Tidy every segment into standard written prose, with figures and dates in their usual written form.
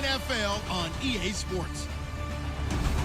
NFL on EA Sports.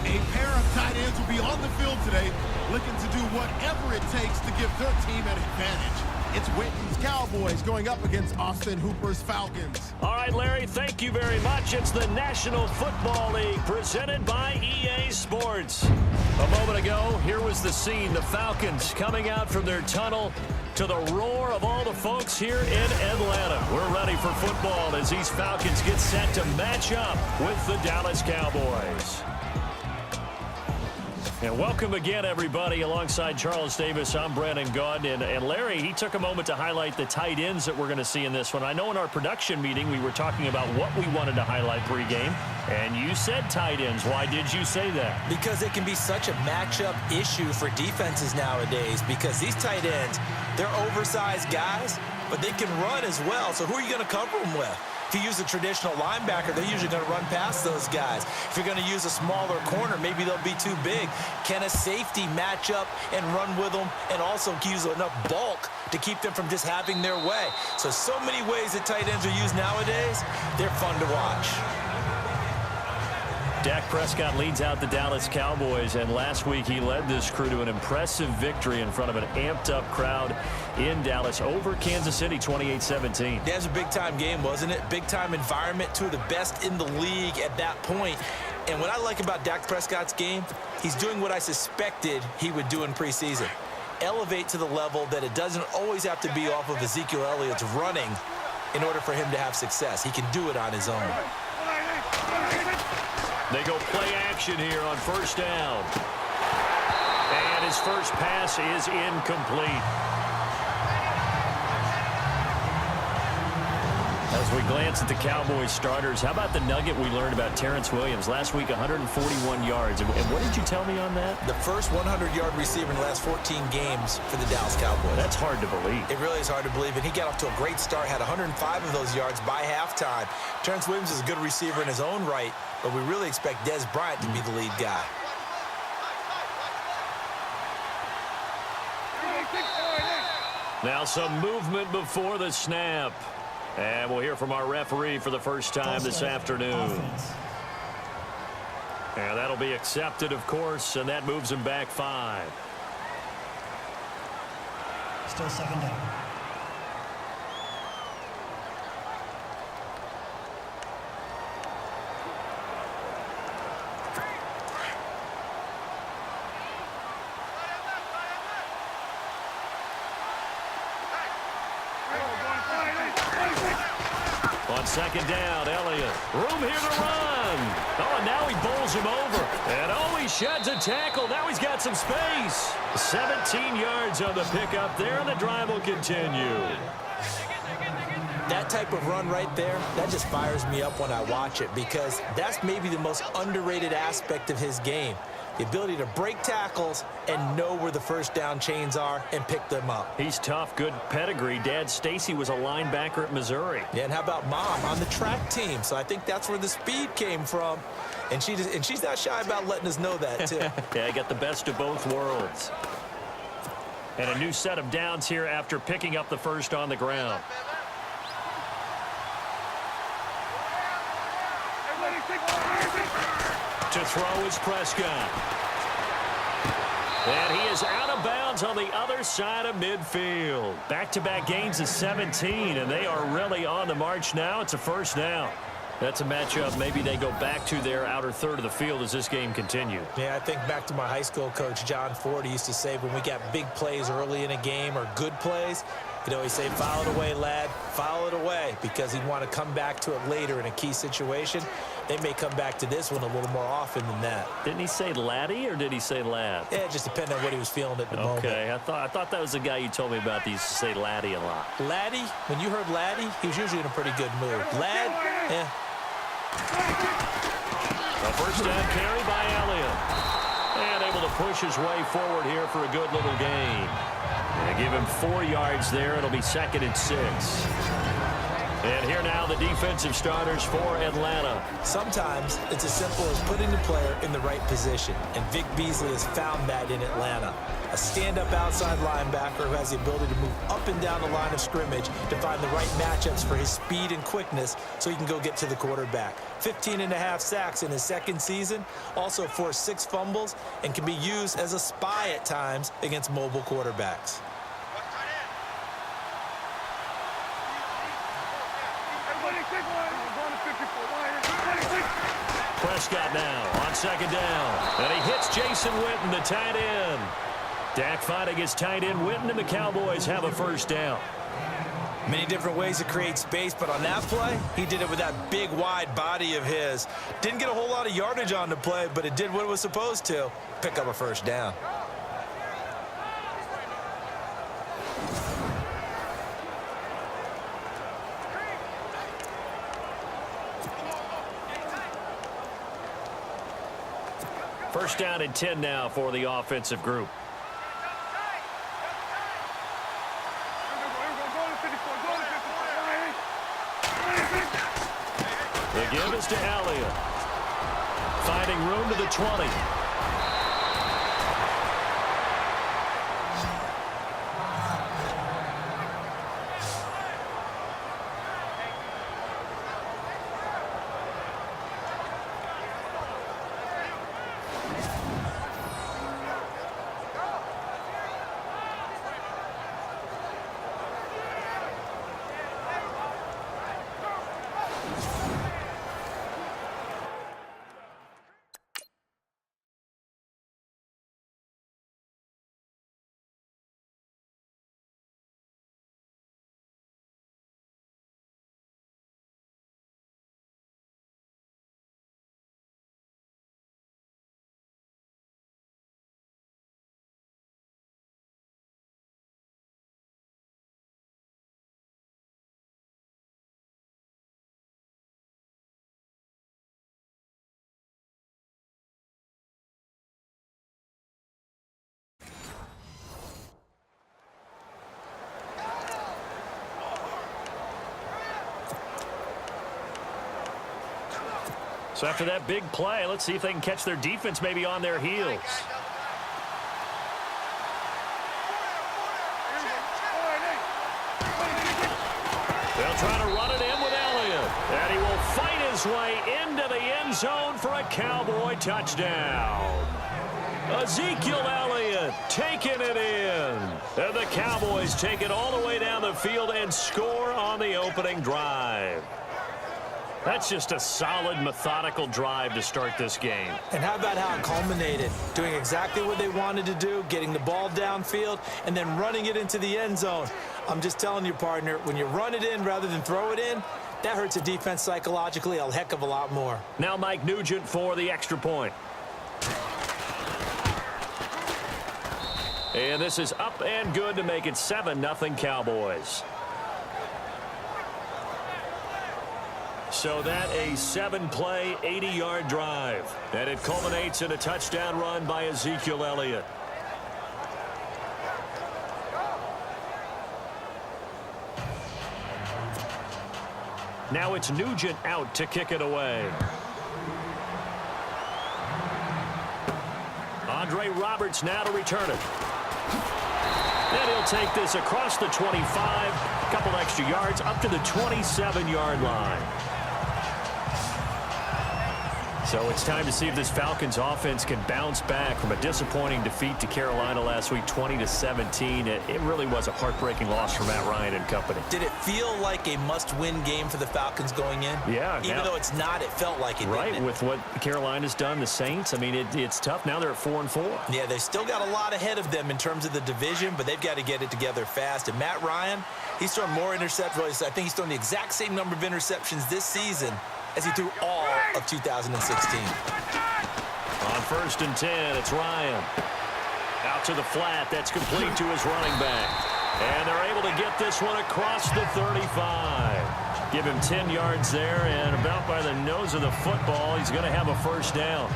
A pair of tight ends will be on the field today looking to do whatever it takes to give their team an advantage. It's Witten's Cowboys going up against Austin Hooper's Falcons. All right, Larry, thank you very much. It's the National Football League presented by EA Sports. A moment ago, here was the scene. The Falcons coming out from their tunnel to the roar of all the folks here in Atlanta. We're ready for football as these Falcons get set to match up with the Dallas Cowboys. And welcome again, everybody. Alongside Charles Davis, I'm Brandon Gaudin. And Larry, he took a moment to highlight the tight ends that we're going to see in this one. I know in our production meeting we were talking about what we wanted to highlight pregame, and you said tight ends. Why did you say that? Because it can be such a matchup issue for defenses nowadays, because these tight ends, they're oversized guys, but they can run as well. So who are you going to cover them with? If you use a traditional linebacker, they're usually going to run past those guys. If you're going to use a smaller corner, maybe they'll be too big. Can a safety match up and run with them and also use enough bulk to keep them from just having their way? So many ways that tight ends are used nowadays. They're fun to watch. Dak Prescott leads out the Dallas Cowboys, and last week he led this crew to an impressive victory in front of an amped-up crowd in Dallas over Kansas City, 28-17. That was a big-time game, wasn't it? Big-time environment, two of the best in the league at that point. And what I like about Dak Prescott's game, he's doing what I suspected he would do in preseason. Elevate to the level that it doesn't always have to be off of Ezekiel Elliott's running in order for him to have success. He can do it on his own. They go play action here on first down. And his first pass is incomplete. As we glance at the Cowboys starters, how about the nugget we learned about Terrence Williams? Last week, 141 yards. And what did you tell me on that? The first 100-yard receiver in the last 14 games for the Dallas Cowboys. That's hard to believe. It really is hard to believe. And he got off to a great start, had 105 of those yards by halftime. Terrence Williams is a good receiver in his own right, but we really expect Dez Bryant to be the lead guy. Now some movement before the snap. And we'll hear from our referee for the first time this afternoon. And that'll be accepted, of course, and that moves him back 5. Still second down. On second down, Elliott. Room here to run. Oh, and now he bowls him over. And oh, he sheds a tackle. Now he's got some space. 17 yards on the pickup there, and the drive will continue. That type of run right there, that just fires me up when I watch it, because that's maybe the most underrated aspect of his game. The ability to break tackles and know where the first down chains are and pick them up. He's tough, good pedigree. Dad Stacy was a linebacker at Missouri. Yeah, and how about Mom on the track team? So I think that's where the speed came from. And she's not shy about letting us know that, too. Yeah, I got the best of both worlds. And a new set of downs here after picking up the first on the ground. To throw is Prescott. And he is out of bounds on the other side of midfield. Back-to-back gains of 17, and they are really on the march now. It's a first down. That's a matchup maybe they go back to their outer third of the field as this game continues. Yeah, I think back to my high school coach, John Ford. He used to say when we got big plays early in a game or good plays, you know, he'd say, foul it away, lad, foul it away, because he'd want to come back to it later in a key situation. They may come back to this one a little more often than that. Didn't he say laddie or did he say lad? Yeah, it just depended on what he was feeling at the moment. Okay, I thought that was the guy you told me about. He used to say laddie a lot. Laddie, when you heard laddie, he was usually in a pretty good mood. Lad, eh. A first down carry by Elliott. And able to push his way forward here for a good little gain. And give him 4 yards there. It'll be 2nd and 6. And here now the defensive starters for Atlanta. Sometimes it's as simple as putting the player in the right position, and Vic Beasley has found that in Atlanta. A stand-up outside linebacker who has the ability to move up and down the line of scrimmage to find the right matchups for his speed and quickness so he can go get to the quarterback. 15.5 sacks in his second season, also forced 6 fumbles, and can be used as a spy at times against mobile quarterbacks. Prescott now on second down. And he hits Jason Witten, the tight end. Dak fighting his tight end Witten, and the Cowboys have a first down. Many different ways to create space, but on that play, he did it with that big, wide body of his. Didn't get a whole lot of yardage on the play, but it did what it was supposed to. Pick up a first down. First down and 10 now for the offensive group. The give is to Elliott. Finding room to the 20. So after that big play, let's see if they can catch their defense maybe on their heels. They'll try to run it in with Elliott. And he will fight his way into the end zone for a Cowboy touchdown. Ezekiel Elliott taking it in. And the Cowboys take it all the way down the field and score on the opening drive. That's just a solid, methodical drive to start this game. And how about how it culminated? Doing exactly what they wanted to do, getting the ball downfield, and then running it into the end zone. I'm just telling you, partner, when you run it in rather than throw it in, that hurts a defense psychologically a heck of a lot more. Now Mike Nugent for the extra point. And this is up and good to make it 7-0 Cowboys. So that a 7-play, 80-yard drive. And it culminates in a touchdown run by Ezekiel Elliott. Now it's Nugent out to kick it away. Andre Roberts now to return it. And he'll take this across the 25, a couple extra yards, up to the 27-yard line. So it's time to see if this Falcons offense can bounce back from a disappointing defeat to Carolina last week, 20-17. It really was a heartbreaking loss for Matt Ryan and company. Did it feel like a must-win game for the Falcons going in? Yeah. Even though it's not, it felt like it, right, didn't it? With what Carolina's done, the Saints, I mean, it's tough. Now they're at 4-4. Yeah, they still got a lot ahead of them in terms of the division, but they've got to get it together fast. And Matt Ryan, he's thrown more interceptions. I think he's thrown the exact same number of interceptions this season as he threw all of 2016. On 1st and 10, it's Ryan. Out to the flat. That's complete to his running back. And they're able to get this one across the 35. Give him 10 yards there, and about by the nose of the football, he's going to have a first down.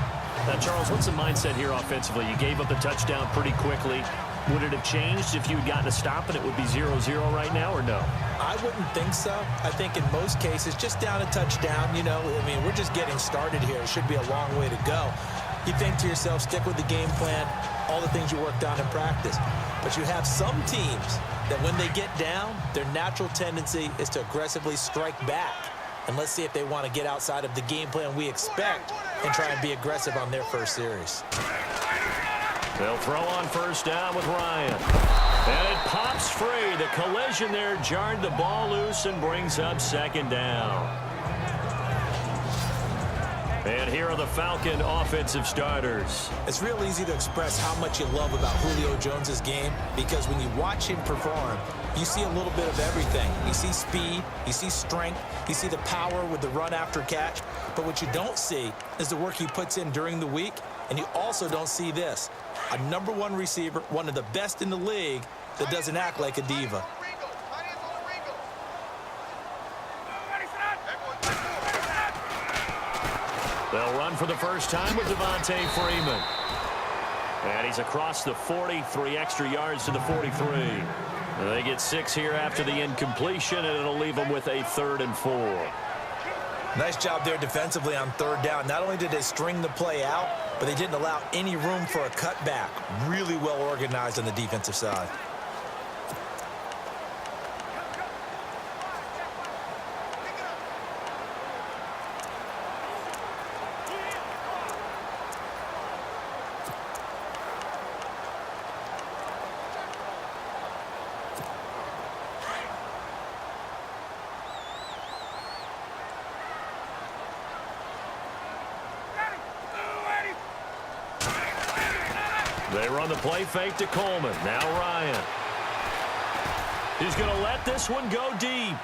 Now, Charles, what's the mindset here offensively? You gave up the touchdown pretty quickly. Would it have changed if you had gotten a stop and it would be 0-0 right now, or no? I wouldn't think so. I think in most cases, just down a touchdown, I mean, we're just getting started here. It should be a long way to go. You think to yourself, stick with the game plan, all the things you worked on in practice. But you have some teams that when they get down, their natural tendency is to aggressively strike back. And let's see if they want to get outside of the game plan we expect and try and be aggressive on their first series. They'll throw on first down with Ryan. And it pops free. The collision there jarred the ball loose and brings up second down. And here are the Falcon offensive starters. It's real easy to express how much you love about Julio Jones's game because when you watch him perform, you see a little bit of everything. You see speed, you see strength, you see the power with the run after catch. But what you don't see is the work he puts in during the week, and you also don't see this. A #1 receiver, one of the best in the league, that doesn't act like a diva. They'll run for the first time with Devontae Freeman. And he's across the 40, 3 extra yards to the 43. And they get 6 here after the incompletion, and it'll leave them with a 3rd and 4. Nice job there defensively on 3rd down. Not only did they string the play out, but they didn't allow any room for a cutback. Really well organized on the defensive side. They run the play fake to Coleman. Now Ryan. He's going to let this one go deep.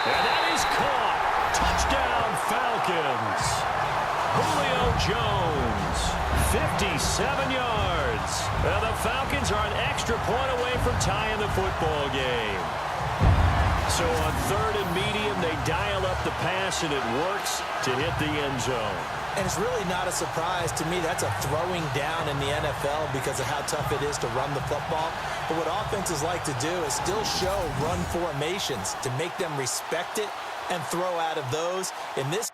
And that is caught. Touchdown, Falcons. Julio Jones, 57 yards. And the Falcons are an extra point away from tying the football game. So on 3rd and medium, they dial up the pass, and it works to hit the end zone. And it's really not a surprise to me. That's a throwing down in the NFL because of how tough it is to run the football. But what offenses like to do is still show run formations to make them respect it and throw out of those. In this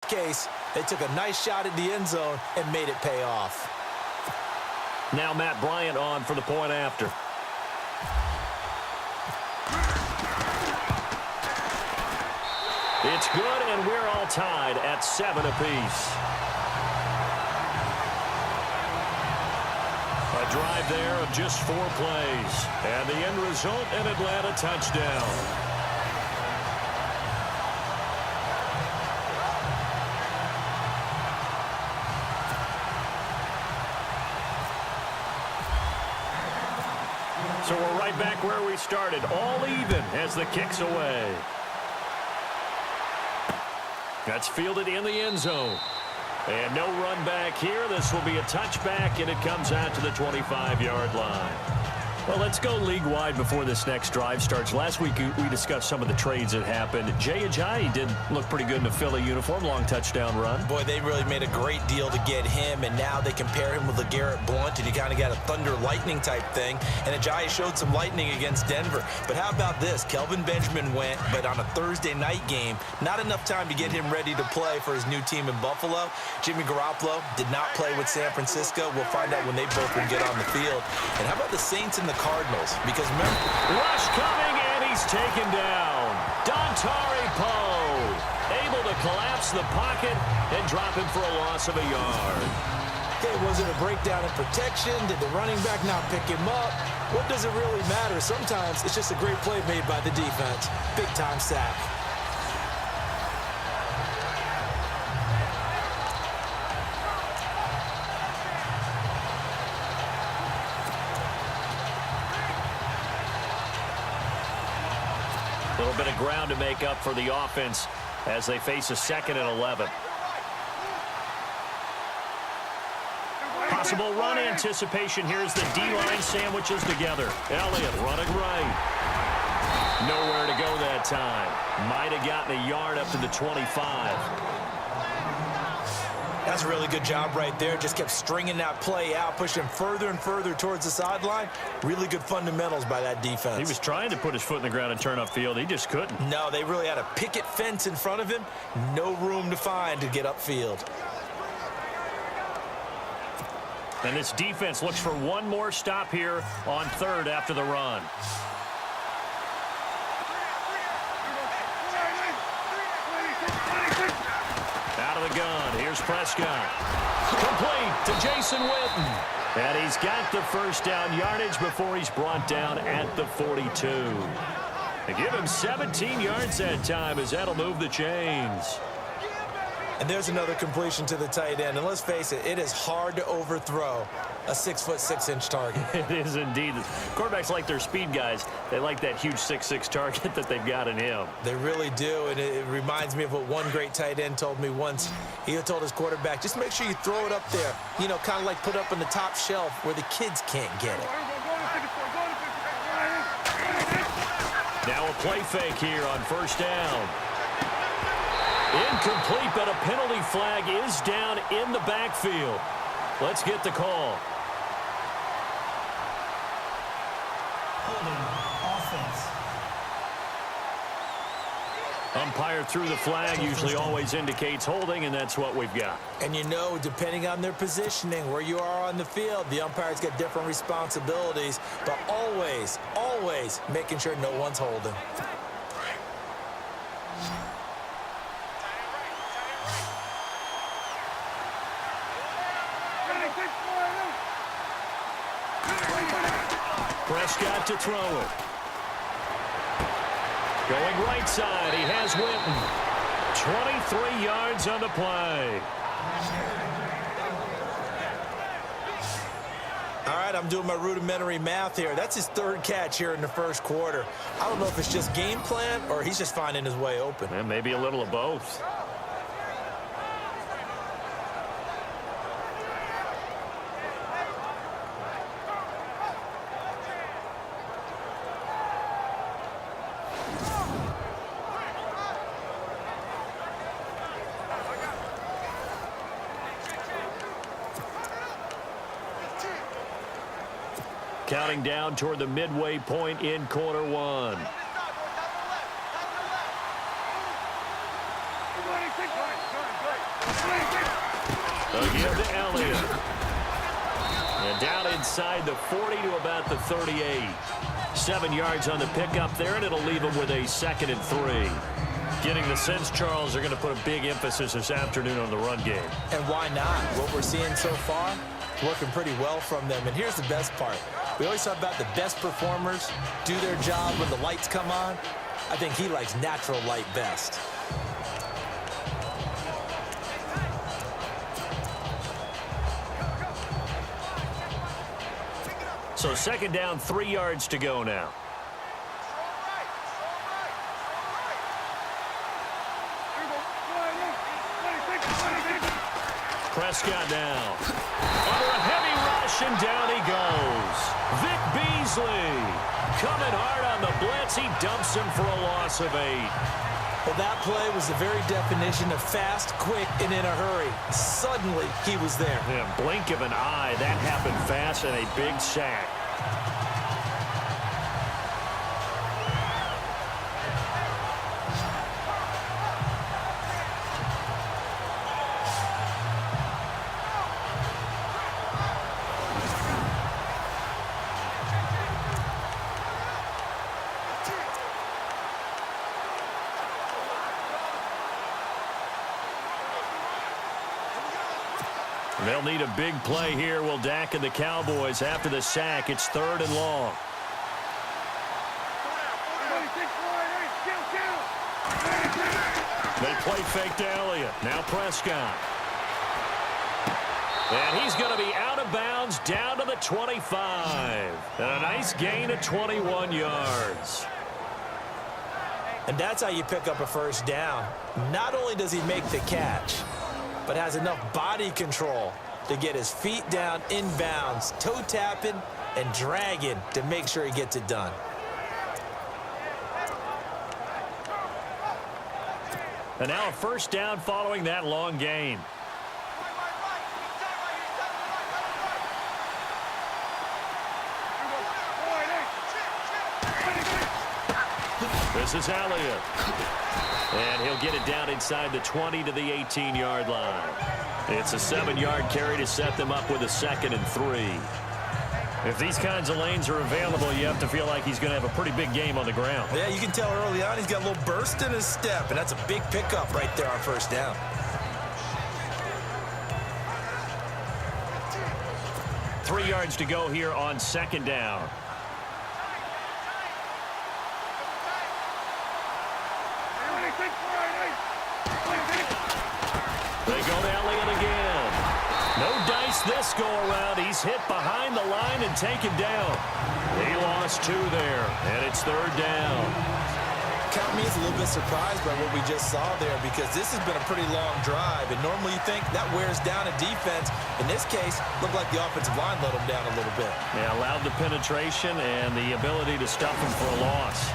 case, they took a nice shot at the end zone and made it pay off. Now Matt Bryant on for the point after. It's good, and we're all tied at 7 apiece. A drive there of just 4 plays. And the end result, an Atlanta touchdown. So we're right back where we started, all even as the kick's away. That's fielded in the end zone. And no run back here. This will be a touchback, and it comes out to the 25-yard line. Well, let's go league-wide before this next drive starts. Last week, we discussed some of the trades that happened. Jay Ajayi did look pretty good in a Philly uniform, long touchdown run. Boy, they really made a great deal to get him, and now they compare him with LeGarrette Blount, and you kind of got a thunder-lightning type thing. And Ajayi showed some lightning against Denver. But how about this? Kelvin Benjamin went, but on a Thursday night game, not enough time to get him ready to play for his new team in Buffalo. Jimmy Garoppolo did not play with San Francisco. We'll find out when they both will get on the field. And how about the Saints and the Cardinals? Because remember, rush coming, and he he's taken down. Dontari Poe able to collapse the pocket and drop him for a loss of a yard. Okay, was it a breakdown in protection? Did the running back not pick him up? What does it really matter? Sometimes it's just a great play made by the defense. Big-time sack. A little bit of ground to make up for the offense as they face a 2nd and 11. Possible run anticipation. Here's the D-line sandwiches together. Elliott running right. Nowhere to go that time. Might have gotten a yard up to the 25. That's a really good job right there. Just kept stringing that play out, pushing further and further towards the sideline. Really good fundamentals by that defense. He was trying to put his foot in the ground and turn upfield. He just couldn't. No, they really had a picket fence in front of him. No room to find to get upfield. And this defense looks for one more stop here on 3rd after the run. Out of the gun. Here's Prescott. Complete to Jason Witten. And he's got the first down yardage before he's brought down at the 42. They give him 17 yards that time as that'll move the chains. And there's another completion to the tight end. And let's face it, it is hard to overthrow a 6'6" target. It is indeed. Quarterbacks like their speed guys. They like that huge 6'6" target that they've got in him. They really do, and it reminds me of what one great tight end told me once. He told his quarterback, just make sure you throw it up there, you know, kind of like put up on the top shelf where the kids can't get it. Now a play fake here on 1st down. Incomplete, but a penalty flag is down in the backfield. Let's get the call. Holding offense. Umpire threw the flag, usually always indicates holding, and that's what we've got. And you know, depending on their positioning, where you are on the field, the umpire's got different responsibilities, but always, always making sure no one's holding. Prescott to throw it. Going right side, he has Witten. 23 yards on the play. All right, I'm doing my rudimentary math here. That's his 3rd catch here in the 1st quarter. I don't know if it's just game plan or he's just finding his way open. And maybe a little of both. Counting down toward the midway point in quarter 1. Again to Elliott. And down inside the 40 to about the 38. 7 yards on the pickup there, and it'll leave them with a 2nd and 3. Getting the sense, Charles, they're going to put a big emphasis this afternoon on the run game. And why not? What we're seeing so far, working pretty well from them. And here's the best part. We always talk about the best performers do their job when the lights come on. I think he likes natural light best. So 2nd down, 3 yards to go now. Prescott now. Under a heavy rush, and down he goes. Vic Beasley coming hard on the blitz. He dumps him for a loss of 8. Well, that play was the very definition of fast, quick, and in a hurry. Suddenly, he was there. Yeah, blink of an eye. That happened fast, and a big sack. They'll need a big play here. Will Dak and the Cowboys after the sack. It's 3rd and long. They play fake to Elliott. Now Prescott. And he's going to be out of bounds down to the 25. And a nice gain of 21 yards. And that's how you pick up a first down. Not only does he make the catch, but has enough body control to get his feet down inbounds, toe tapping and dragging to make sure he gets it done. And now a first down following that long gain. This is Elliott. And he'll get it down inside the 20 to the 18-yard line. It's a 7-yard carry to set them up with a 2nd and 3. If these kinds of lanes are available, you have to feel like he's going to have a pretty big game on the ground. Yeah, you can tell early on he's got a little burst in his step, and that's a big pickup right there on first down. Three yards to go here on 2nd down. They go to Elliott again. No dice this go around. He's hit behind the line and taken down. He lost 2 there, and it's 3rd down. Count me as a little bit surprised by what we just saw there, because this has been a pretty long drive, and normally you think that wears down a defense. In this case, looked like the offensive line let them down a little bit. Yeah, allowed the penetration and the ability to stuff him for a loss.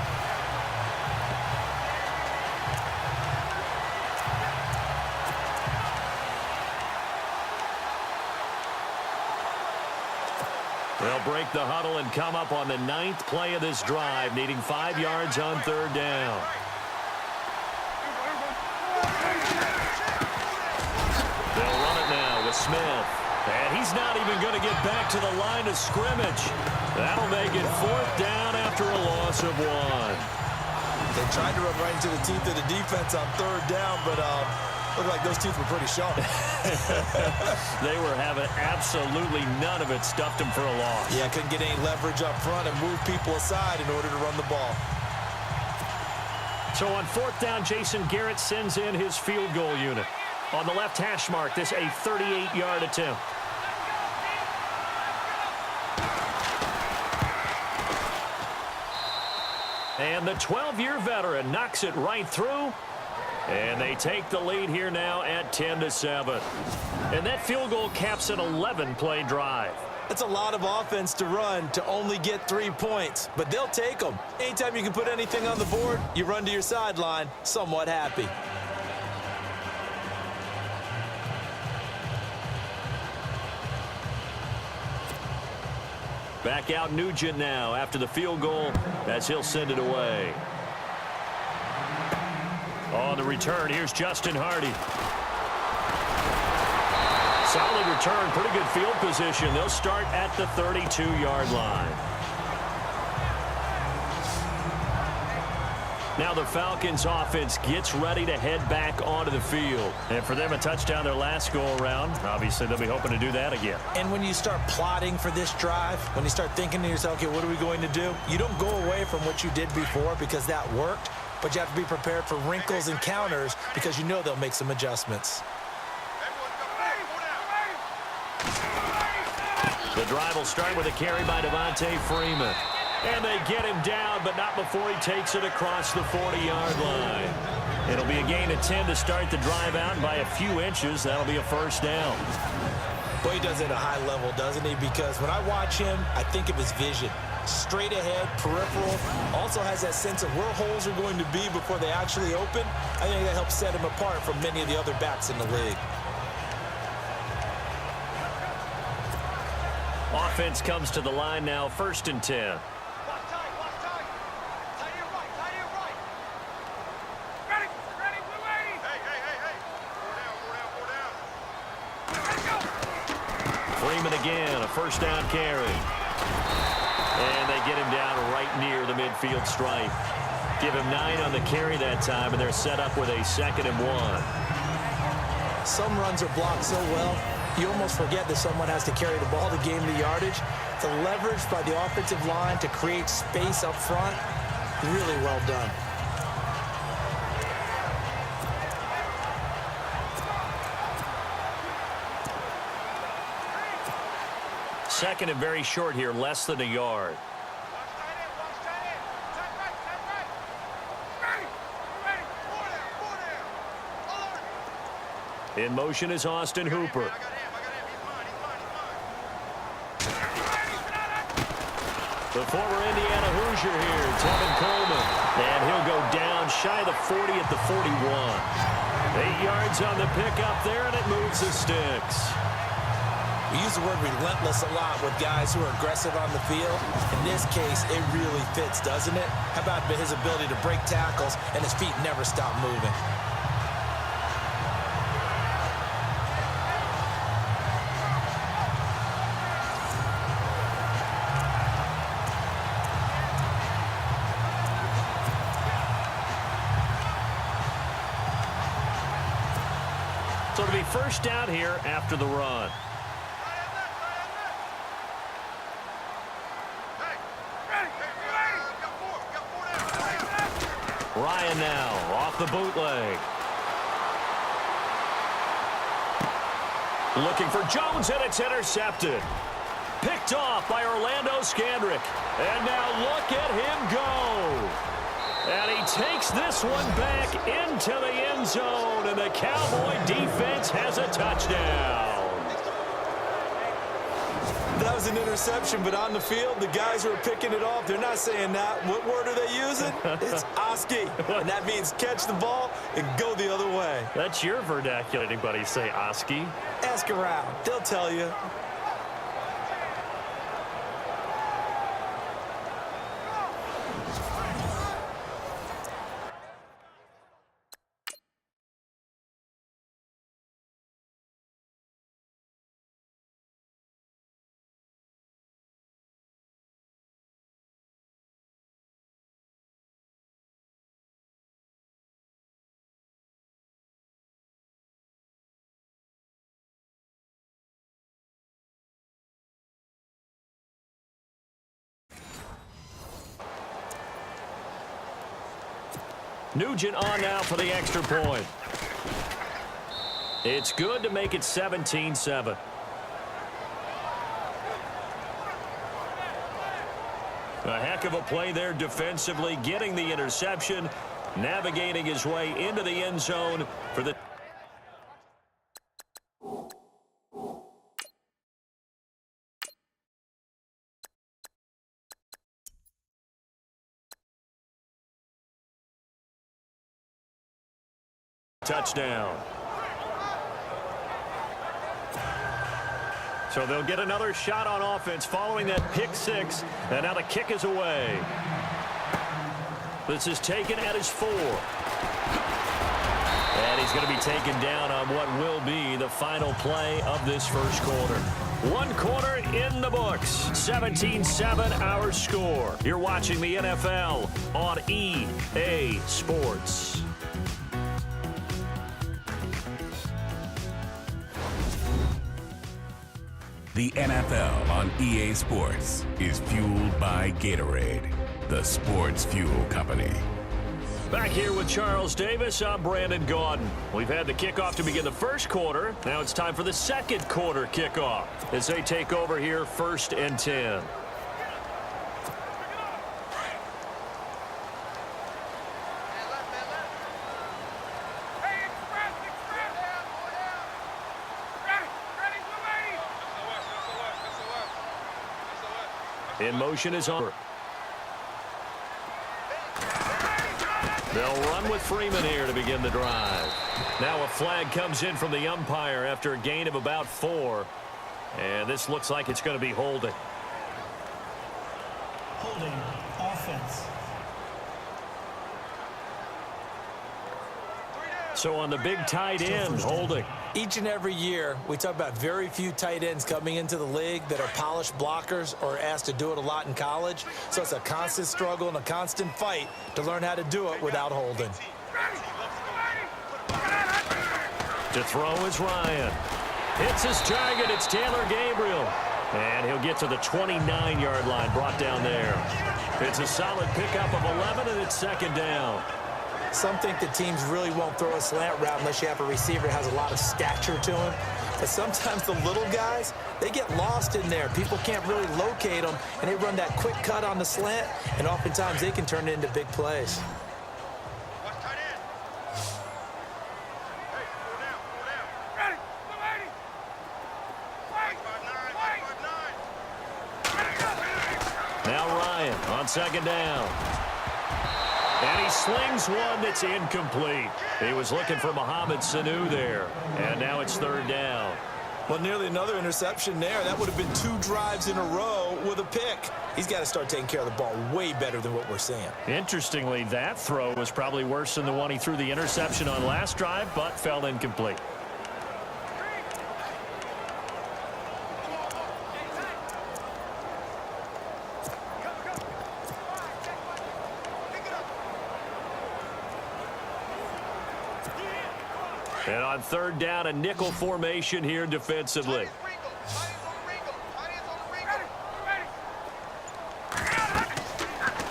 They'll break the huddle and come up on the 9th play of this drive, needing 5 yards on 3rd down. They'll run it now with Smith. And he's not even going to get back to the line of scrimmage. That'll make it 4th down after a loss of 1. They tried to run right into the teeth of the defense on 3rd down, but looked like those teeth were pretty sharp. They were having absolutely none of it. Stuffed him for a loss. Yeah, couldn't get any leverage up front and move people aside in order to run the ball. So on 4th down, Jason Garrett sends in his field goal unit. On the left hash mark, this a 38-yard attempt. And the 12-year veteran knocks it right through. And they take the lead here now at 10-7. And that field goal caps an 11-play drive. That's a lot of offense to run to only get 3 points, but they'll take them. Anytime you can put anything on the board, you run to your sideline somewhat happy. Back out Nugent now after the field goal as he'll send it away. On the return, here's Justin Hardy. Solid return, pretty good field position. They'll start at the 32-yard line. Now the Falcons offense gets ready to head back onto the field. And for them, a touchdown their last go-around. Obviously, they'll be hoping to do that again. And when you start plotting for this drive, when you start thinking to yourself, okay, what are we going to do? You don't go away from what you did before because that worked, but you have to be prepared for wrinkles and counters because you know they'll make some adjustments. The drive will start with a carry by Devontae Freeman. And they get him down, but not before he takes it across the 40-yard line. It'll be a gain of 10 to start the drive out, and by a few inches, that'll be a first down. Boy, he does it at a high level, doesn't he? Because when I watch him, I think of his vision. Straight ahead, peripheral, also has that sense of where holes are going to be before they actually open. I think that helps set him apart from many of the other backs in the league. Offense comes to the line now, 1st and 10. Freeman again, a first down carry. And they get him down right near the midfield stripe. Give him 9 on the carry that time, and they're set up with a 2nd and 1. Some runs are blocked so well, You almost forget that someone has to carry the ball to gain the yardage. The leverage by the offensive line to create space up front, really well done. Second and very short here, less than a yard. In motion is Austin Hooper. The former Indiana Hoosier here, Tevin Coleman. And he'll go down shy of the 40 at the 41. 8 yards on the pickup there, and it moves the sticks. We use the word relentless a lot with guys who are aggressive on the field. In this case, it really fits, doesn't it? How about his ability to break tackles and his feet never stop moving? So it'll be first down here after the run. Ryan now off the bootleg. Looking for Jones, and it's intercepted. Picked off by Orlando Scandrick. And now look at him go. And he takes this one back into the end zone, and the Cowboy defense has a touchdown. That was an interception, but on the field, the guys who are picking it off, they're not saying that. What word are they using? It's Oski, and that means catch the ball and go the other way. That's your vernacular. Anybody say Oski? Ask around. They'll tell you. Nugent on now for the extra point. It's good to make it 17-7. A heck of a play there defensively, getting the interception, navigating his way into the end zone for the... touchdown. So they'll get another shot on offense following that pick six, and now the kick is away. This is taken at his 4. And he's going to be taken down on what will be the final play of this first quarter. 1 quarter in the books. 17-7 our score. You're watching the NFL on EA Sports. The NFL on EA Sports is fueled by Gatorade, the sports fuel company. Back here with Charles Davis, I'm Brandon Gaudin. We've had the kickoff to begin the first quarter. Now it's time for the second quarter kickoff as they take over here, 1st and 10. In motion is on. They'll run with Freeman here to begin the drive. Now a flag comes in from the umpire after a gain of about 4. And this looks like it's going to be holding. Holding offense. So on the big tight end, holding. Each and every year, we talk about very few tight ends coming into the league that are polished blockers or asked to do it a lot in college. So it's a constant struggle and a constant fight to learn how to do it without holding. To throw is Ryan. Hits his target. It's Taylor Gabriel. And he'll get to the 29-yard line, brought down there. It's a solid pickup of 11, and it's second down. Some think that teams really won't throw a slant route unless you have a receiver that has a lot of stature to him. But sometimes the little guys, they get lost in there. People can't really locate them, and they run that quick cut on the slant, and oftentimes they can turn it into big plays. Now Ryan on second down. And he slings one that's incomplete. He was looking for Mohamed Sanu there. And now it's third down. Well, nearly another interception there. That would have been 2 drives in a row with a pick. He's got to start taking care of the ball way better than what we're seeing. Interestingly, that throw was probably worse than the one he threw the interception on last drive, but fell incomplete. And on third down, a nickel formation here defensively.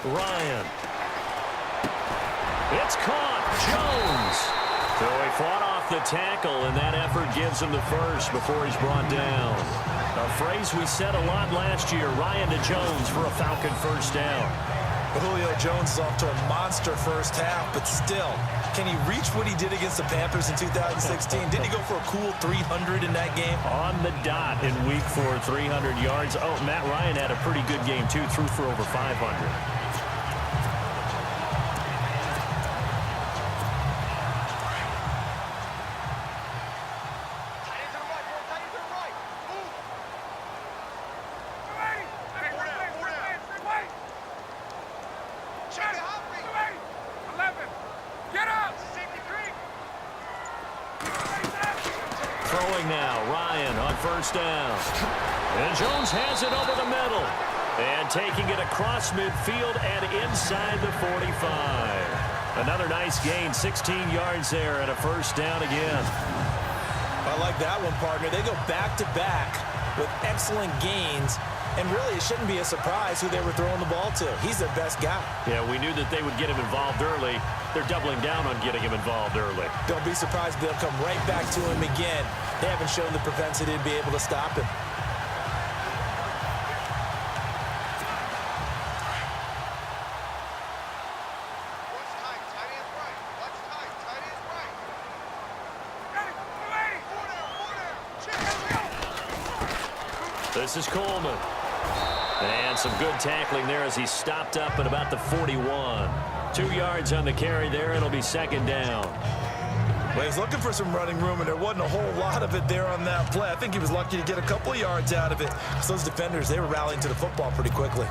Ryan. It's caught. Jones. So he fought off the tackle, and that effort gives him the first before he's brought down. A phrase we said a lot last year, Ryan to Jones for a Falcon first down. Julio Jones is off to a monster first half, but still, can he reach what he did against the Panthers in 2016? Didn't he go for a cool 300 in that game? On the dot in week 4, 300 yards. Oh, Matt Ryan had a pretty good game, too. Threw for over 500. Throwing now, Ryan on first down. And Jones has it over the middle. And taking it across midfield and inside the 45. Another nice gain, 16 yards there and a first down again. I like that one, partner. They go back-to-back with excellent gains. And really, it shouldn't be a surprise who they were throwing the ball to. He's their best guy. Yeah, we knew that they would get him involved early. They're doubling down on getting him involved early. Don't be surprised if they'll come right back to him again. They haven't shown the propensity to be able to stop him. This is Coleman. And some good tackling there as he stopped up at about the 41. 2 yards on the carry there. It'll be second down. Well, he was looking for some running room, and there wasn't a whole lot of it there on that play. I think he was lucky to get a couple of yards out of it. So those defenders, they were rallying to the football pretty quickly.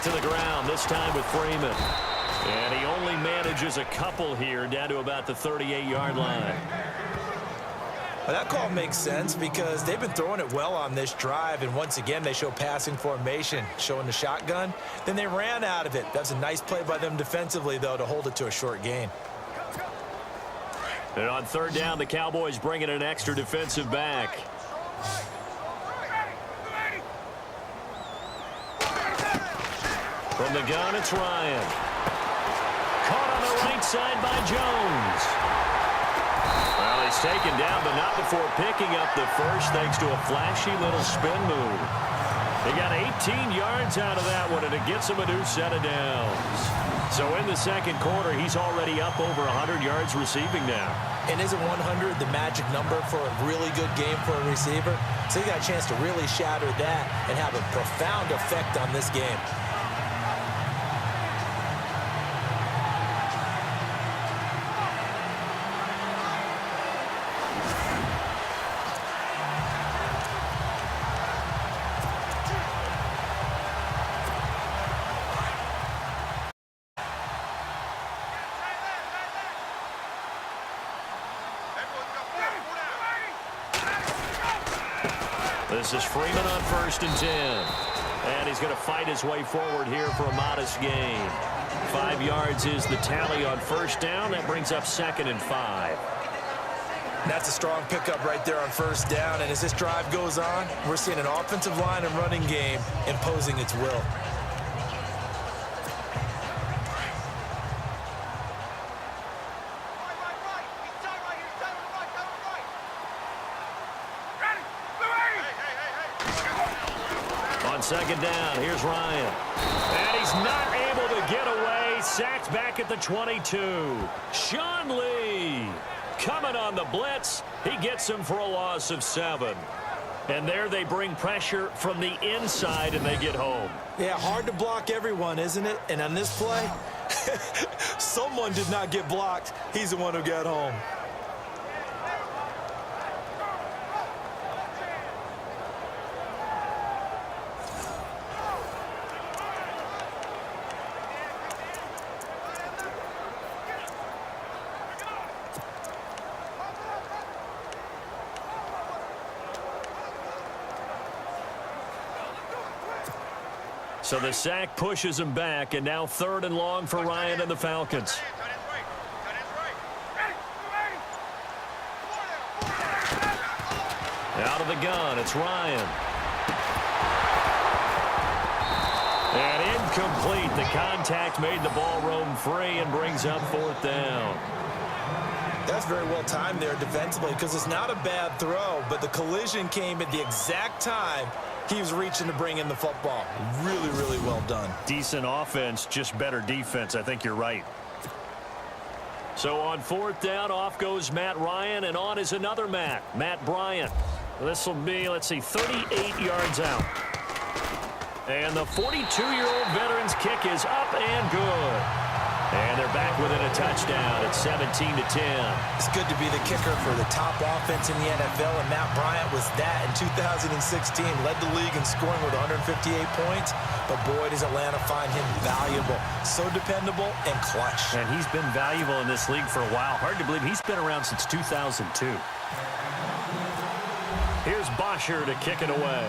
To the ground, this time with Freeman. And he only manages a couple here down to about the 38-yard line. Well, that call makes sense because they've been throwing it well on this drive, and once again they show passing formation, showing the shotgun. Then they ran out of it. That's a nice play by them defensively, though, to hold it to a short gain. And on third down, the Cowboys bring in an extra defensive back. From the gun, it's Ryan. Caught on the right side by Jones. Well, he's taken down, but not before picking up the first thanks to a flashy little spin move. He got 18 yards out of that one, and it gets him a new set of downs. So in the second quarter, he's already up over 100 yards receiving now. And isn't 100 the magic number for a really good game for a receiver? So he got a chance to really shatter that and have a profound effect on this game. This is Freeman on 1st and 10. And he's going to fight his way forward here for a modest gain. 5 yards is the tally on 1st down. That brings up 2nd and 5. That's a strong pickup right there on 1st down. And as this drive goes on, we're seeing an offensive line and running game imposing its will. On 2nd down, here's Ryan. And he's not able to get away. Sacked back at the 22. Sean Lee coming on the blitz. He gets him for a loss of 7. And there they bring pressure from the inside, and they get home. Yeah, hard to block everyone, isn't it? And on this play, someone did not get blocked. He's the one who got home. So the sack pushes him back, and now 3rd and long for Ryan and the Falcons. Out of the gun, it's Ryan. And incomplete. The contact made the ball roam free and brings up 4th down. That's very well timed there defensively because it's not a bad throw, but the collision came at the exact time he was reaching to bring in the football. Really, really well done. Decent offense, just better defense. I think you're right. So on 4th down, off goes Matt Ryan, and on is another Matt Bryant. This will be, let's see, 38 yards out. And the 42-year-old veteran's kick is up and good. And they're back within a touchdown at 17-10. It's good to be the kicker for the top offense in the NFL, and Matt Bryant was that in 2016. Led the league in scoring with 158 points, but boy, does Atlanta find him valuable. So dependable and clutch. And he's been valuable in this league for a while. Hard to believe he's been around since 2002. Here's Bosher to kick it away.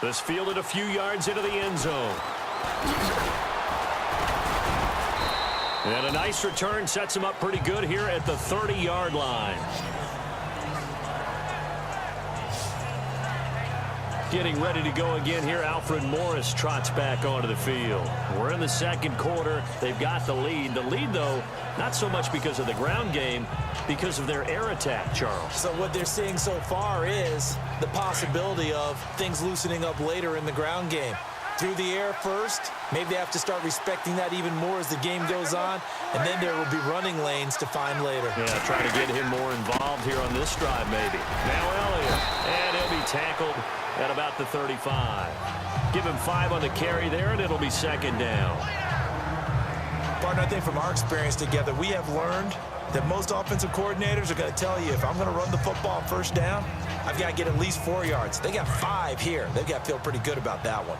This fielded a few yards into the end zone. And a nice return sets him up pretty good here at the 30-yard line. Getting ready to go again here. Alfred Morris trots back onto the field. We're in the 2nd quarter. They've got the lead. The lead, though, not so much because of the ground game, because of their air attack, Charles. So what they're seeing so far is the possibility of things loosening up later in the ground game. Through the air first, maybe they have to start respecting that even more as the game goes on, and then there will be running lanes to find later. Yeah, trying to get him more involved here on this drive maybe. Now Elliott, and he'll be tackled at about the 35. Give him 5 on the carry there, and it'll be 2nd down. Partner, I think from our experience together, we have learned that most offensive coordinators are going to tell you, if I'm going to run the football on 1st down, I've got to get at least 4 yards. They got 5 here. They've got to feel pretty good about that one.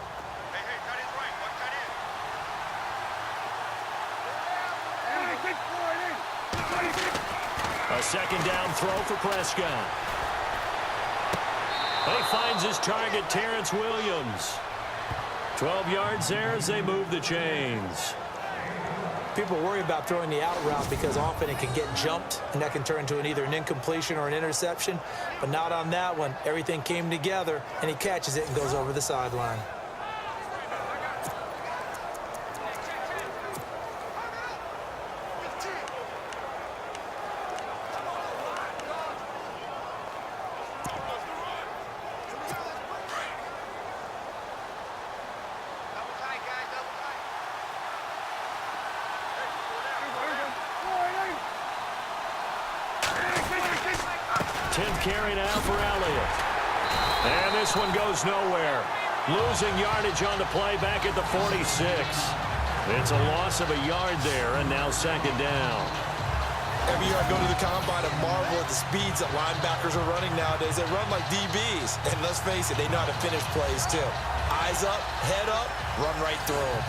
A 2nd down throw for Prescott. He finds his target, Terrence Williams. 12 yards there as they move the chains. People worry about throwing the out route because often it can get jumped, and that can turn into either an incompletion or an interception. But not on that one. Everything came together, and he catches it and goes over the sideline. Carry now for Elliott. And this one goes nowhere. Losing yardage on the play back at the 46. It's a loss of a yard there, and now 2nd down. Every year I go to the combine and marvel at the speeds that linebackers are running nowadays. They run like DBs. And let's face it, they know how to finish plays too. Eyes up, head up, run right through them.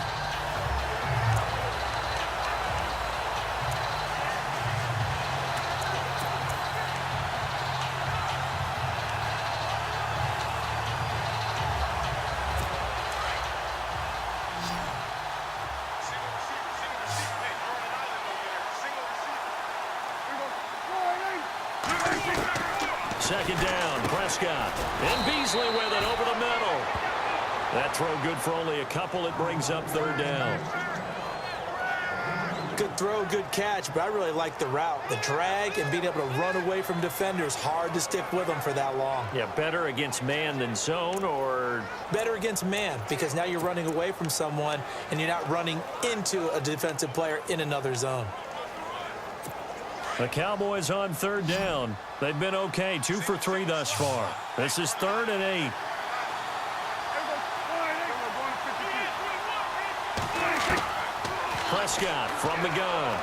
Second down, Prescott. And Beasley with it over the middle. That throw good for only a couple. It brings up third down. Good throw, good catch, but I really like the route. The drag and being able to run away from defenders, hard to stick with them for that long. Yeah, better against man than zone, or? Better against man, because now you're running away from someone and you're not running into a defensive player in another zone. The Cowboys on third down. They've been okay, 2 for 3 thus far. This is 3rd and 8. Prescott from the gun.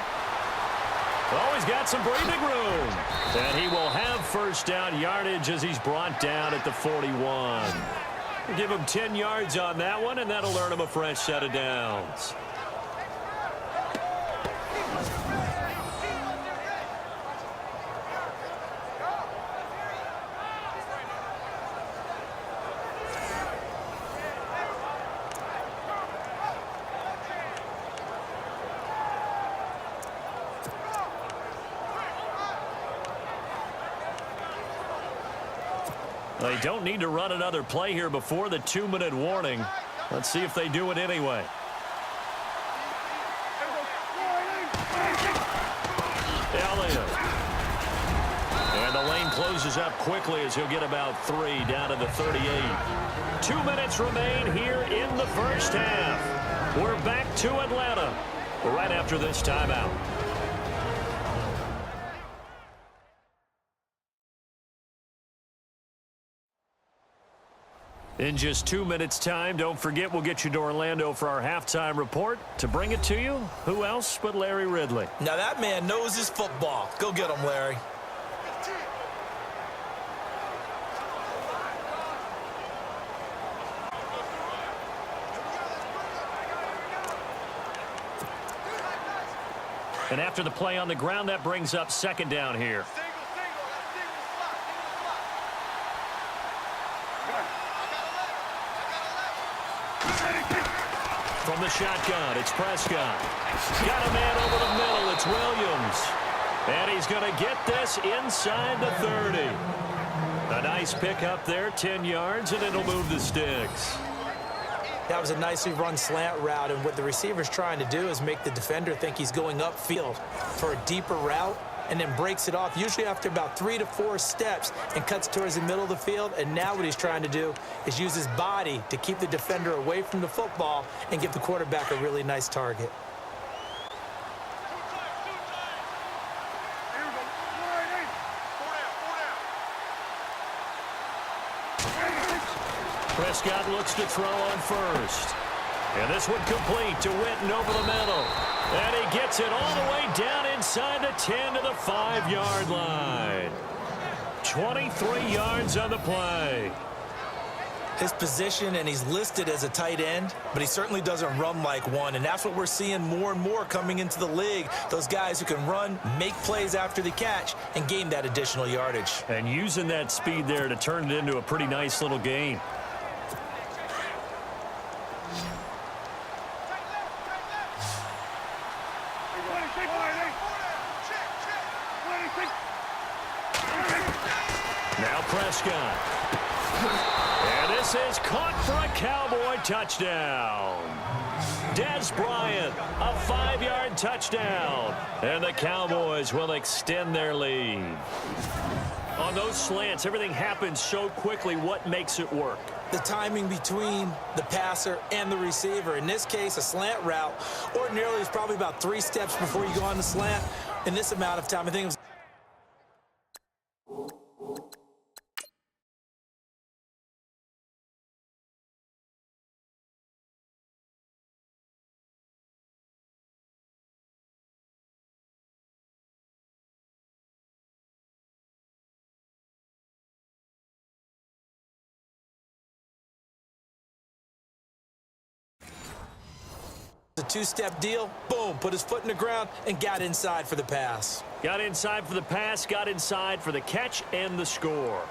Oh, he's got some breathing room. And he will have first down yardage as he's brought down at the 41. We'll give him 10 yards on that one, and that'll earn him a fresh set of downs. They don't need to run another play here before the 2-minute warning. Let's see if they do it anyway. Elliott. And the lane closes up quickly as he'll get about 3 down to the 38. 2 minutes remain here in the first half. We're back to Atlanta right after this timeout. In just 2 minutes' time, don't forget we'll get you to Orlando for our halftime report. To bring it to you, who else but Larry Ridley? Now that man knows his football. Go get him, Larry. And after the play on the ground, that brings up second down here. From the shotgun, it's Prescott. Got a man over the middle, it's Williams. And he's going to get this inside the 30. A nice pickup there, 10 yards, and it'll move the sticks. That was a nicely run slant route, and what the receiver's trying to do is make the defender think he's going upfield for a deeper route, and then breaks it off, usually after about 3 to 4 steps, and cuts towards the middle of the field. And now what he's trying to do is use his body to keep the defender away from the football and give the quarterback a really nice target. Prescott looks to throw on first. And this one complete to Witten over the middle. And he gets it all the way down inside the 10 to the 5-yard line. 23 yards on the play. His position, and he's listed as a tight end, but he certainly doesn't run like one, and that's what we're seeing more and more coming into the league. Those guys who can run, make plays after the catch, and gain that additional yardage. And using that speed there to turn it into a pretty nice little gain. Now Prescott. And this is caught for a Cowboy touchdown. Dez Bryant, a 5-yard touchdown. And the Cowboys will extend their lead. On those slants, everything happens so quickly. What makes it work? The timing between the passer and the receiver. In this case, a slant route ordinarily is probably about 3 steps before you go on the slant. In this amount of time, I think it was a 2-step deal. Boom, put his foot in the ground and got inside for the pass. Got inside for the pass, got inside for the catch and the score.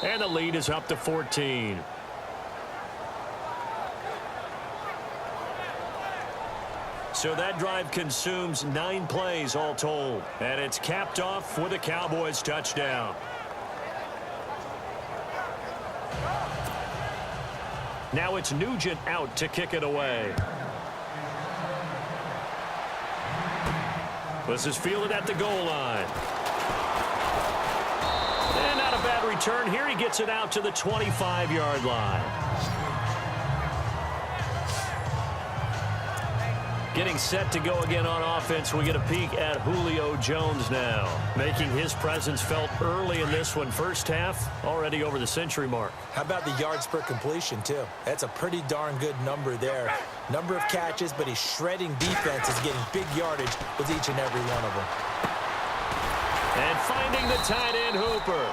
And the lead is up to 14. So that drive consumes 9 plays all told. And it's capped off with a Cowboys touchdown. Now it's Nugent out to kick it away. This is fielded at the goal line. And not a bad return here. He gets it out to the 25-yard line. Getting set to go again on offense. We get a peek at Julio Jones now, making his presence felt early in this one. First half, already over the century mark. How about the yards per completion, too? That's a pretty darn good number there. Number of catches, but he's shredding defenses, getting big yardage with each and every one of them. And finding the tight end Hooper.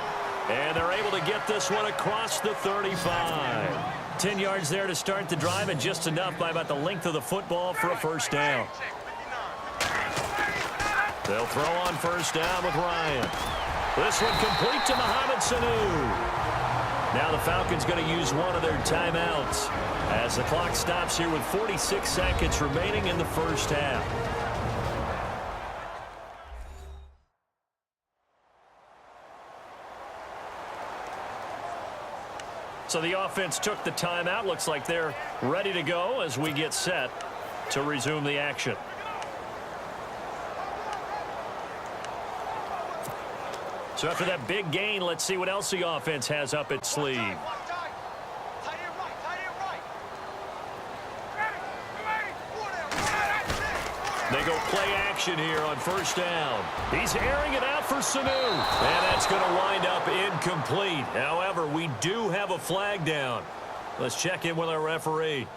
And they're able to get this one across the 35. 10 yards there to start the drive, and just enough by about the length of the football for a first down. They'll throw on first down with Ryan. This one complete to Mohamed Sanu. Now the Falcons going to use one of their timeouts as the clock stops here with 46 seconds remaining in the first half. So the offense took the timeout. Looks like they're ready to go as we get set to resume the action. So after that big gain, let's see what else the offense has up its sleeve. They go play action here on first down. He's airing it out for Sanu. And that's going to wind up incomplete. However, we do have a flag down. Let's check in with our referee.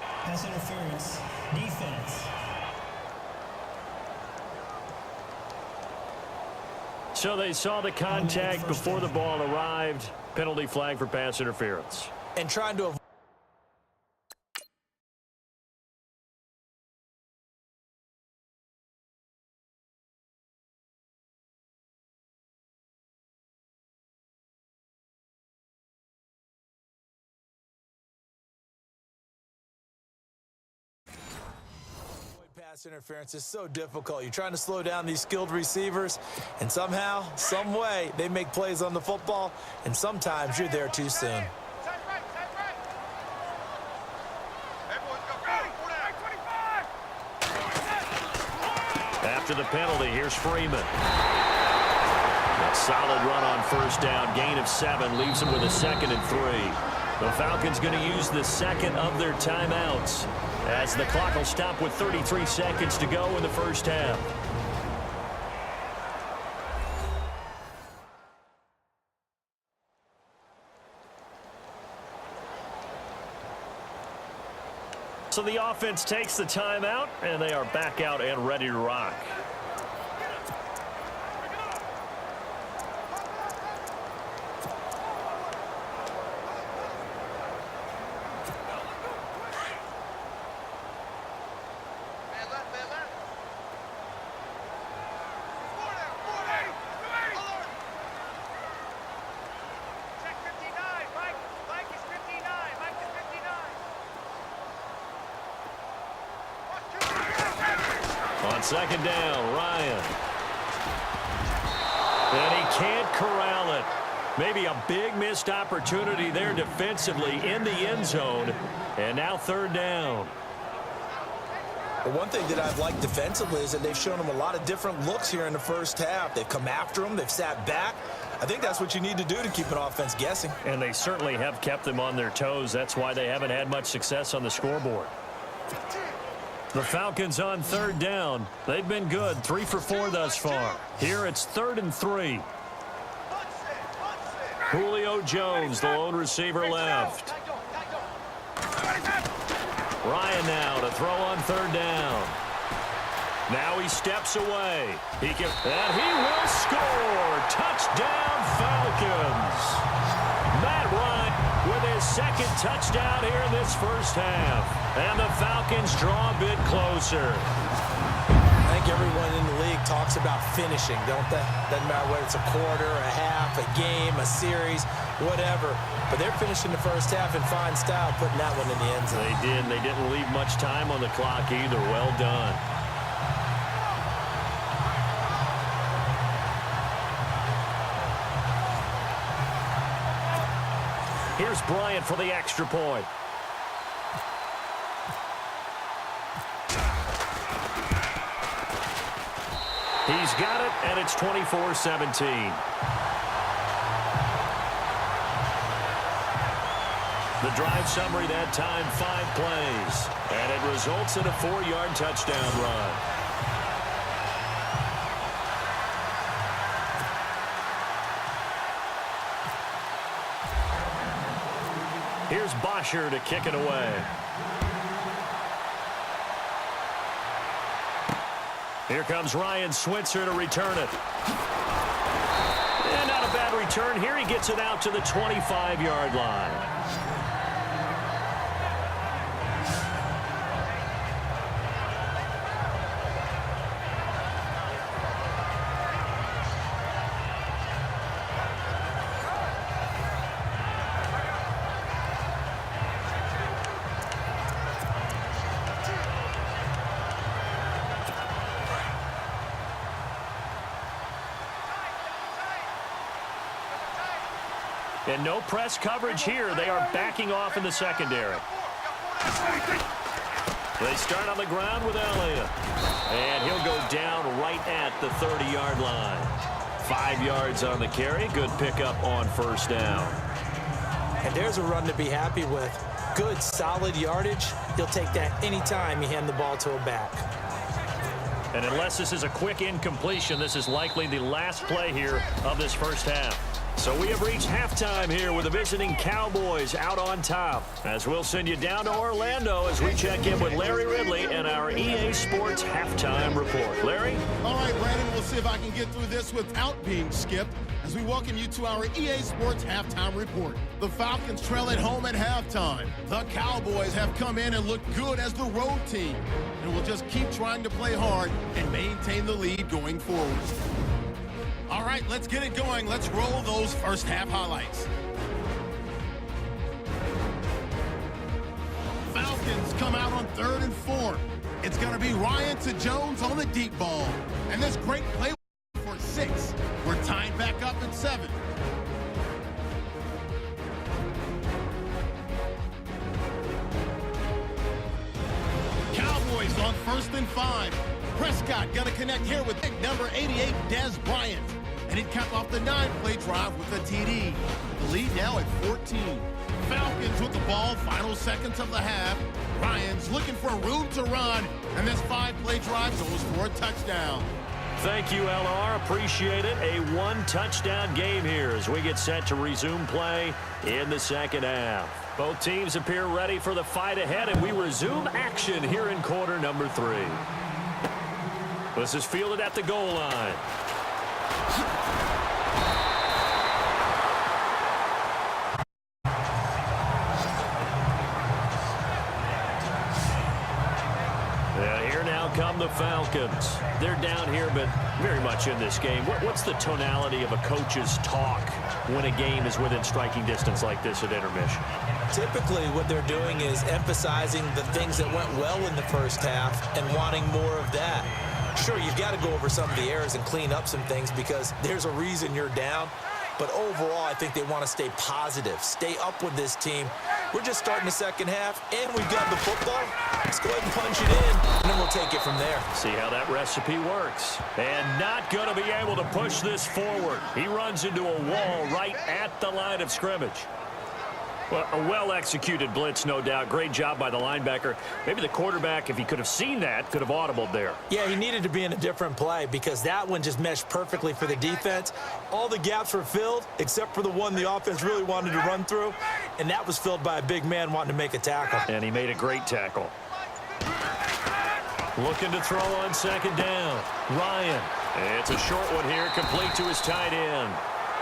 Pass interference. Defense. So they saw the contact before the ball arrived. Penalty flag for pass interference. And trying to avoid pass interference is so difficult. You're trying to slow down these skilled receivers, and somehow, some way, they make plays on the football, and sometimes you're there too soon. After the penalty, here's Freeman. A solid run on first down. Gain of 7 leaves him with a 2nd and 3. The Falcons going to use the second of their timeouts as the clock will stop with 33 seconds to go in the first half. So the offense takes the timeout, and they are back out and ready to rock. On second down, Ryan. And he can't corral it. Maybe a big missed opportunity there defensively in the end zone. And now third down. Well, one thing that I've liked defensively is that they've shown them a lot of different looks here in the first half. They've come after them. They've sat back. I think that's what you need to do to keep an offense guessing. And they certainly have kept them on their toes. That's why they haven't had much success on the scoreboard. The Falcons on third down. They've been good, 3 for 4 thus far. Here it's 3rd and 3. Julio Jones, the lone receiver left. Ryan now to throw on third down. Now he steps away. And he will score. Touchdown, Falcons. Matt Ryan with his 2nd touchdown here in this first half. And the Falcons draw a bit closer. I think everyone in the league talks talks about finishing, don't they? Doesn't matter whether it's a quarter, a half, a game, a series, whatever. But they're finishing the first half in fine style, putting that one in the end zone. They did. They didn't leave much time on the clock either. Well done. Here's Bryant for the extra point. He's got it, and it's 24-17. The drive summary that time, 5 plays. And it results in a 4-yard touchdown run. Here's Bosher to kick it away. Here comes Ryan Switzer to return it. And not a bad return here. He gets it out to the 25-yard line. And no press coverage here. They are backing off in the secondary. They start on the ground with Elliott. And he'll go down right at the 30-yard line. 5 yards on the carry. Good pickup on first down. And there's a run to be happy with. Good, solid yardage. He'll take that anytime you hand the ball to a back. And unless this is a quick incompletion, this is likely the last play here of this first half. So we have reached halftime here with the visiting Cowboys out on top. As we'll send you down to Orlando as we check in with Larry Ridley and our EA Sports halftime report. Larry? All right, Brandon, we'll see if I can get through this without being skipped as we welcome you to our EA Sports halftime report. The Falcons trail at home at halftime. The Cowboys have come in and looked good as the road team. And will just keep trying to play hard and maintain the lead going forward. All right, let's get it going. Let's roll those first half highlights. Falcons come out on 3rd and 4. It's going to be Ryan to Jones on the deep ball. And this great play for 6. We're tied back up at 7. Cowboys on 1st and 5. Prescott going to connect here with number 88, Dez Bryant. And he'd cap off the 9-play drive with a TD. The lead now at 14. Falcons with the ball, final seconds of the half. Ryan's looking for room to run. And this 5-play drive goes for a touchdown. Thank you, LR. Appreciate it. A 1-touchdown game here as we get set to resume play in the second half. Both teams appear ready for the fight ahead, and we resume action here in quarter number 3. This is fielded at the goal line. Yeah, here now come the Falcons. They're down here, but very much in this game. What's the tonality of a coach's talk when a game is within striking distance like this at intermission? Typically, what they're doing is emphasizing the things that went well in the first half and wanting more of that. Sure, you've got to go over some of the errors and clean up some things because there's a reason you're down. But overall, I think they want to stay positive, stay up with this team. We're just starting the second half, and we've got the football. Let's go ahead and punch it in, and then we'll take it from there. See how that recipe works. And not going to be able to push this forward. He runs into a wall right at the line of scrimmage. Well, a well-executed blitz, no doubt. Great job by the linebacker. Maybe the quarterback, if he could have seen that, could have audibled there. Yeah, he needed to be in a different play because that one just meshed perfectly for the defense. All the gaps were filled except for the one the offense really wanted to run through, and that was filled by a big man wanting to make a tackle. And he made a great tackle. Looking to throw on second down. Ryan. It's a short one here, complete to his tight end.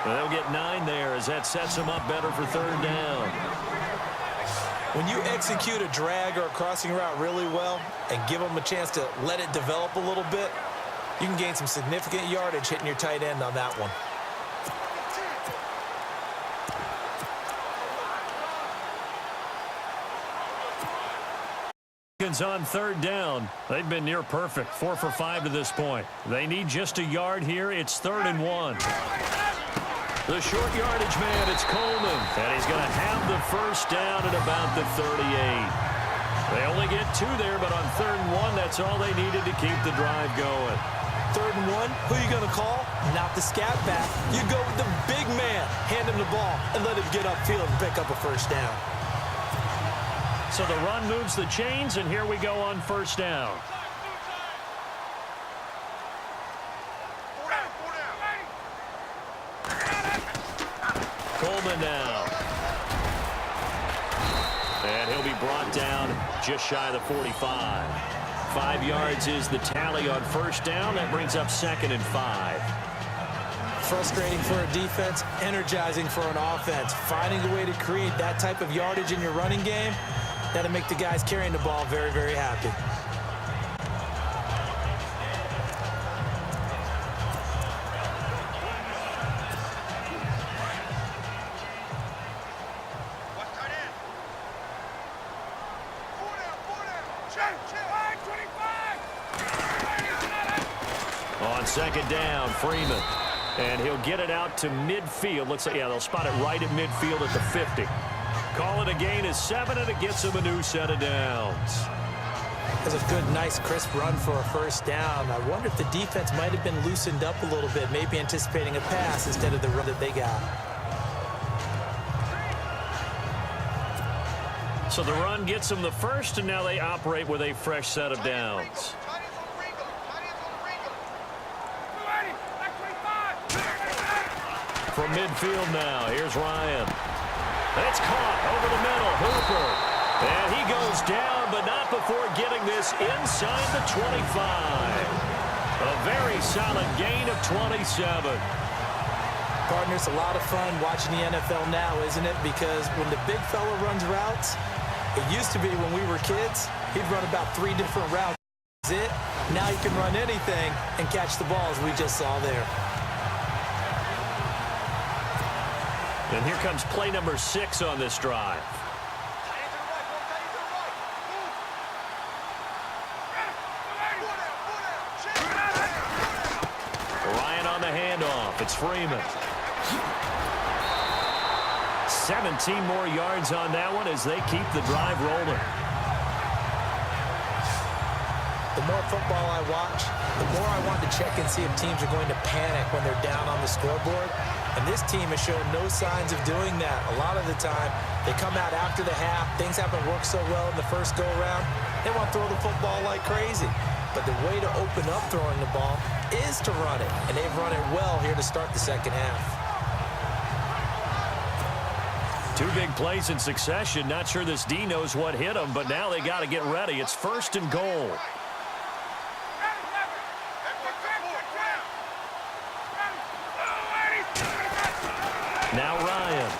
They'll get 9 there as that sets them up better for third down. When you execute a drag or a crossing route really well and give them a chance to let it develop a little bit, You can gain some significant yardage hitting your tight end on that one. On third down. They've been near perfect. 4 for 5 to this point. They need just a yard here. It's 3rd and 1. The short yardage man, it's Coleman. And he's going to have the first down at about the 38. They only get 2 there, but on 3rd and 1, that's all they needed to keep the drive going. 3rd and 1, who are you going to call? Not the scat back. You go with the big man. Hand him the ball and let him get upfield and pick up a first down. So the run moves the chains, and here we go on first down. Coleman now. And he'll be brought down just shy of the 45. 5 yards is the tally on first down. That brings up 2nd and 5. Frustrating for a defense, energizing for an offense. Finding a way to create that type of yardage in your running game, that'll make the guys carrying the ball very, very happy. On 2nd down, Freeman. And he'll get it out to midfield. Looks like, yeah, they'll spot it right at midfield at the 50. Call it a gain of 7, and it gets him a new set of downs. That's a good, nice, crisp run for a first down. I wonder if the defense might have been loosened up a little bit, maybe anticipating a pass instead of the run that they got. So the run gets them the first, and now they operate with a fresh set of downs. From midfield now, here's Ryan. It's caught over the middle, Hooper. And he goes down, but not before getting this inside the 25. A very solid gain of 27. Partner, it's a lot of fun watching the NFL now, isn't it? Because when the big fella runs routes, it used to be when we were kids, he'd run about 3 different routes. That's it. Now he can run anything and catch the ball, as we just saw there. And here comes play number 6 on this drive. Ryan on the handoff. It's Freeman. 17 more yards on that one as they keep the drive rolling. The more football I watch, the more I want to check and see if teams are going to panic when they're down on the scoreboard. And this team has shown no signs of doing that. A lot of the time, they come out after the half. Things haven't worked so well in the first go-around. They want to throw the football like crazy. But the way to open up throwing the ball is to run it. And they've run it well here to start the second half. 2 big plays in succession. Not sure this D knows what hit them, but now they got to get ready. It's 1st and goal. Now Ryan.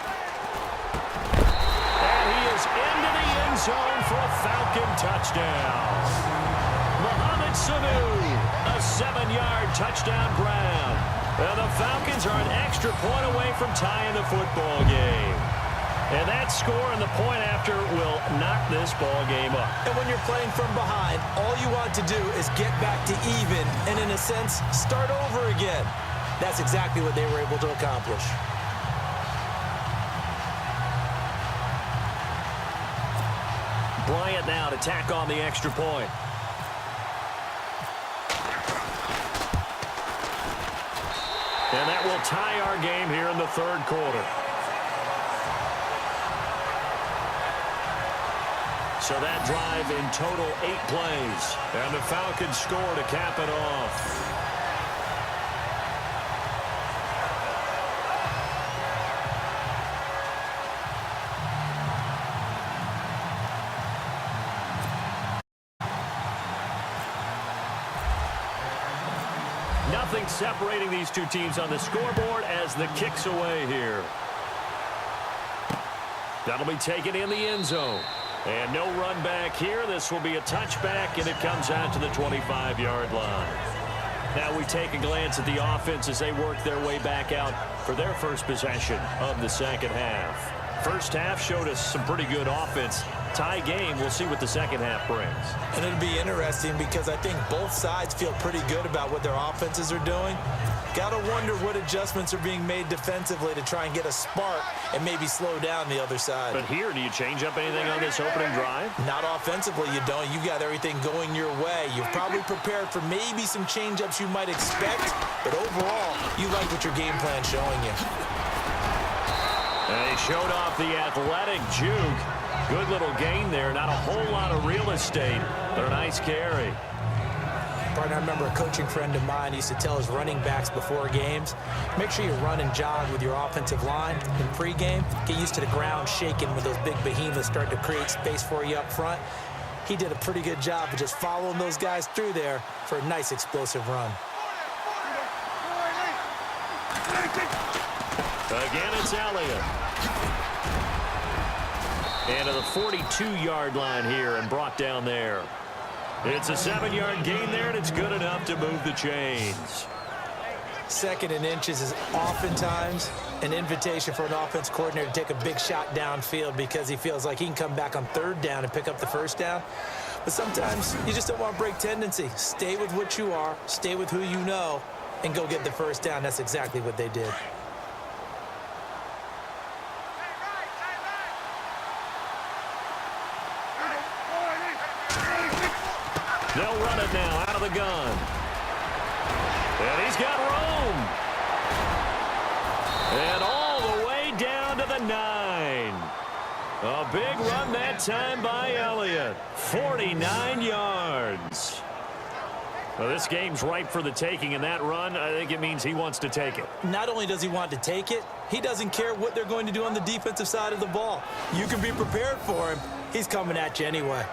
And he is into the end zone for a Falcon touchdown. Mohamed Sanu, a 7-yard touchdown grab. And the Falcons are an extra point away from tying the football game. And that score and the point after will knock this ball game up. And when you're playing from behind, all you want to do is get back to even and, in a sense, start over again. That's exactly what they were able to accomplish. Bryant now to tack on the extra point. And that will tie our game here in the 3rd quarter. So that drive in total 8 plays. And the Falcons score to cap it off. Nothing separating these 2 teams on the scoreboard as the kick's away here. That'll be taken in the end zone. And no run back here. This will be a touchback, and it comes out to the 25-yard line. Now we take a glance at the offense as they work their way back out for their first possession of the second half. First half showed us some pretty good offense. Tie game, we'll see what the second half brings. And it'll be interesting because I think both sides feel pretty good about what their offenses are doing. Got to wonder what adjustments are being made defensively to try and get a spark and maybe slow down the other side. But here, do you change up anything on this opening drive? Not offensively, you don't. You got everything going your way. You've probably prepared for maybe some change-ups you might expect, but overall, you like what your game plan's showing you. And he showed off the athletic juke. Good little gain there. Not a whole lot of real estate, but a nice carry. Partner, I remember a coaching friend of mine used to tell his running backs before games, make sure you run and jog with your offensive line in pregame. Get used to the ground shaking when those big behemoths start to create space for you up front. He did a pretty good job of just following those guys through there for a nice explosive run. Again, it's Elliott. And to the 42-yard line here and brought down there. It's a 7-yard gain there, and it's good enough to move the chains. Second and inches is oftentimes an invitation for an offense coordinator to take a big shot downfield because he feels like he can come back on third down and pick up the first down. But sometimes you just don't want to break tendency. Stay with what you are, stay with who you know, and go get the first down. That's exactly what they did. They'll run it now out of the gun. And he's got room. And all the way down to the 9. A big run that time by Elliott. 49 yards. Well, this game's ripe for the taking, and that run, I think it means he wants to take it. Not only does he want to take it, he doesn't care what they're going to do on the defensive side of the ball. You can be prepared for him. He's coming at you anyway.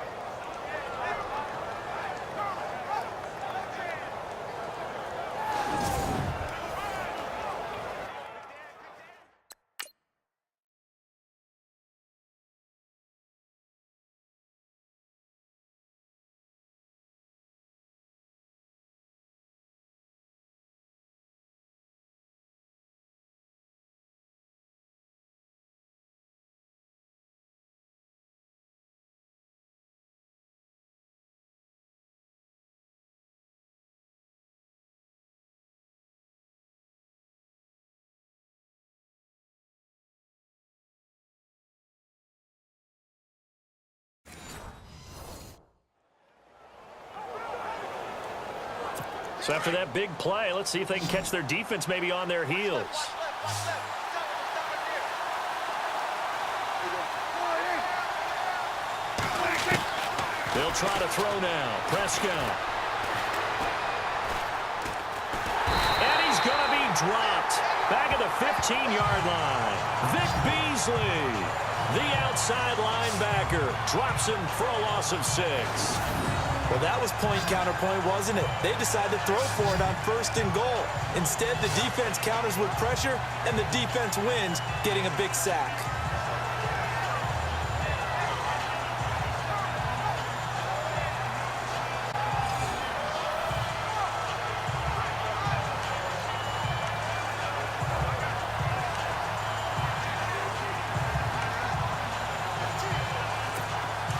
So after that big play, let's see if they can catch their defense maybe on their heels. They'll try to throw now. Prescott. And he's going to be dropped. Back at the 15-yard line. Vic Beasley, the outside linebacker, drops him for a loss of 6. Well, that was point counterpoint, wasn't it? They decided to throw for it on 1st and goal. Instead, the defense counters with pressure, and the defense wins, getting a big sack.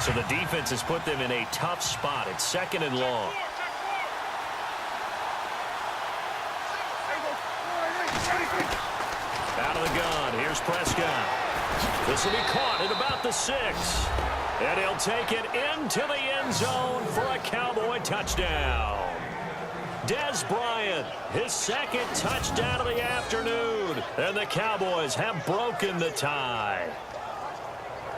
So the defense has put them in a tough spot. It's 2nd and long. Out of the gun. Here's Prescott. This will be caught at about the 6. And he'll take it into the end zone for a Cowboy touchdown. Dez Bryant, his 2nd touchdown of the afternoon. And the Cowboys have broken the tie.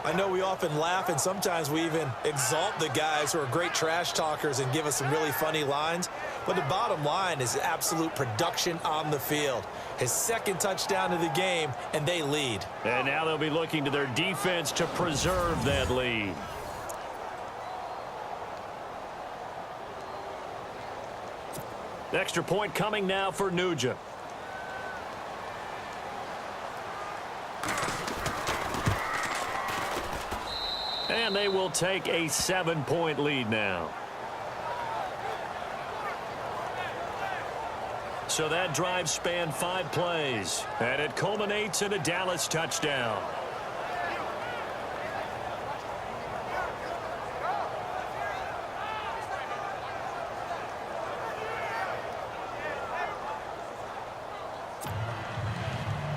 I know we often laugh, and sometimes we even exalt the guys who are great trash talkers and give us some really funny lines. But the bottom line is absolute production on the field. His 2nd touchdown of the game, and they lead. And now they'll be looking to their defense to preserve that lead. Extra point coming now for Nugent. And they will take a 7-point lead now. So that drive spanned 5 plays, and it culminates in a Dallas touchdown.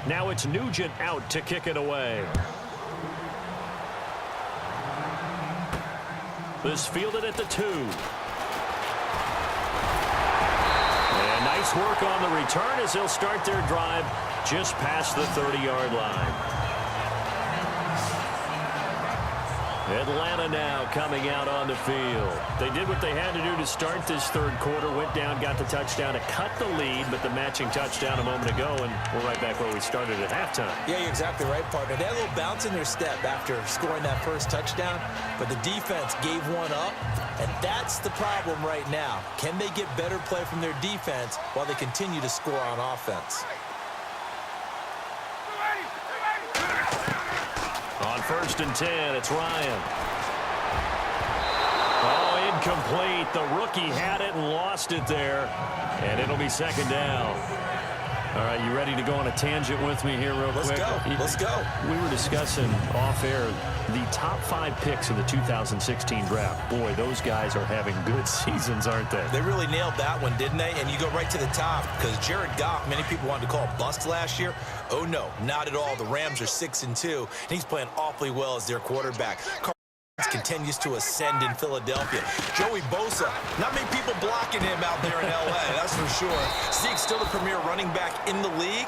Now it's Nugent out to kick it away. This fielded at the 2. And nice work on the return as they'll start their drive just past the 30-yard line. Atlanta now coming out on the field. They did what they had to do to start this third quarter. Went down, got the touchdown to cut the lead, but the matching touchdown a moment ago, and we're right back where we started at halftime. Yeah, you're exactly right, partner. They had a little bounce in their step after scoring that first touchdown, but the defense gave one up, and that's the problem right now. Can they get better play from their defense while they continue to score on offense? On 1st and 10, it's Ryan. Oh, incomplete. The rookie had it and lost it there. And it'll be 2nd down. All right, you ready to go on a tangent with me here real quick? Let's go. We were discussing off-air the top 5 picks in the 2016 draft. Boy, those guys are having good seasons, aren't they? They really nailed that one, didn't they? And you go right to the top because Jared Goff, many people wanted to call a bust last year. Oh, no, not at all. The Rams are 6-2, and he's playing awfully well as their quarterback. Continues to ascend in Philadelphia. Joey Bosa, not many people blocking him out there in L.A., that's for sure. Zeke's still the premier running back in the league.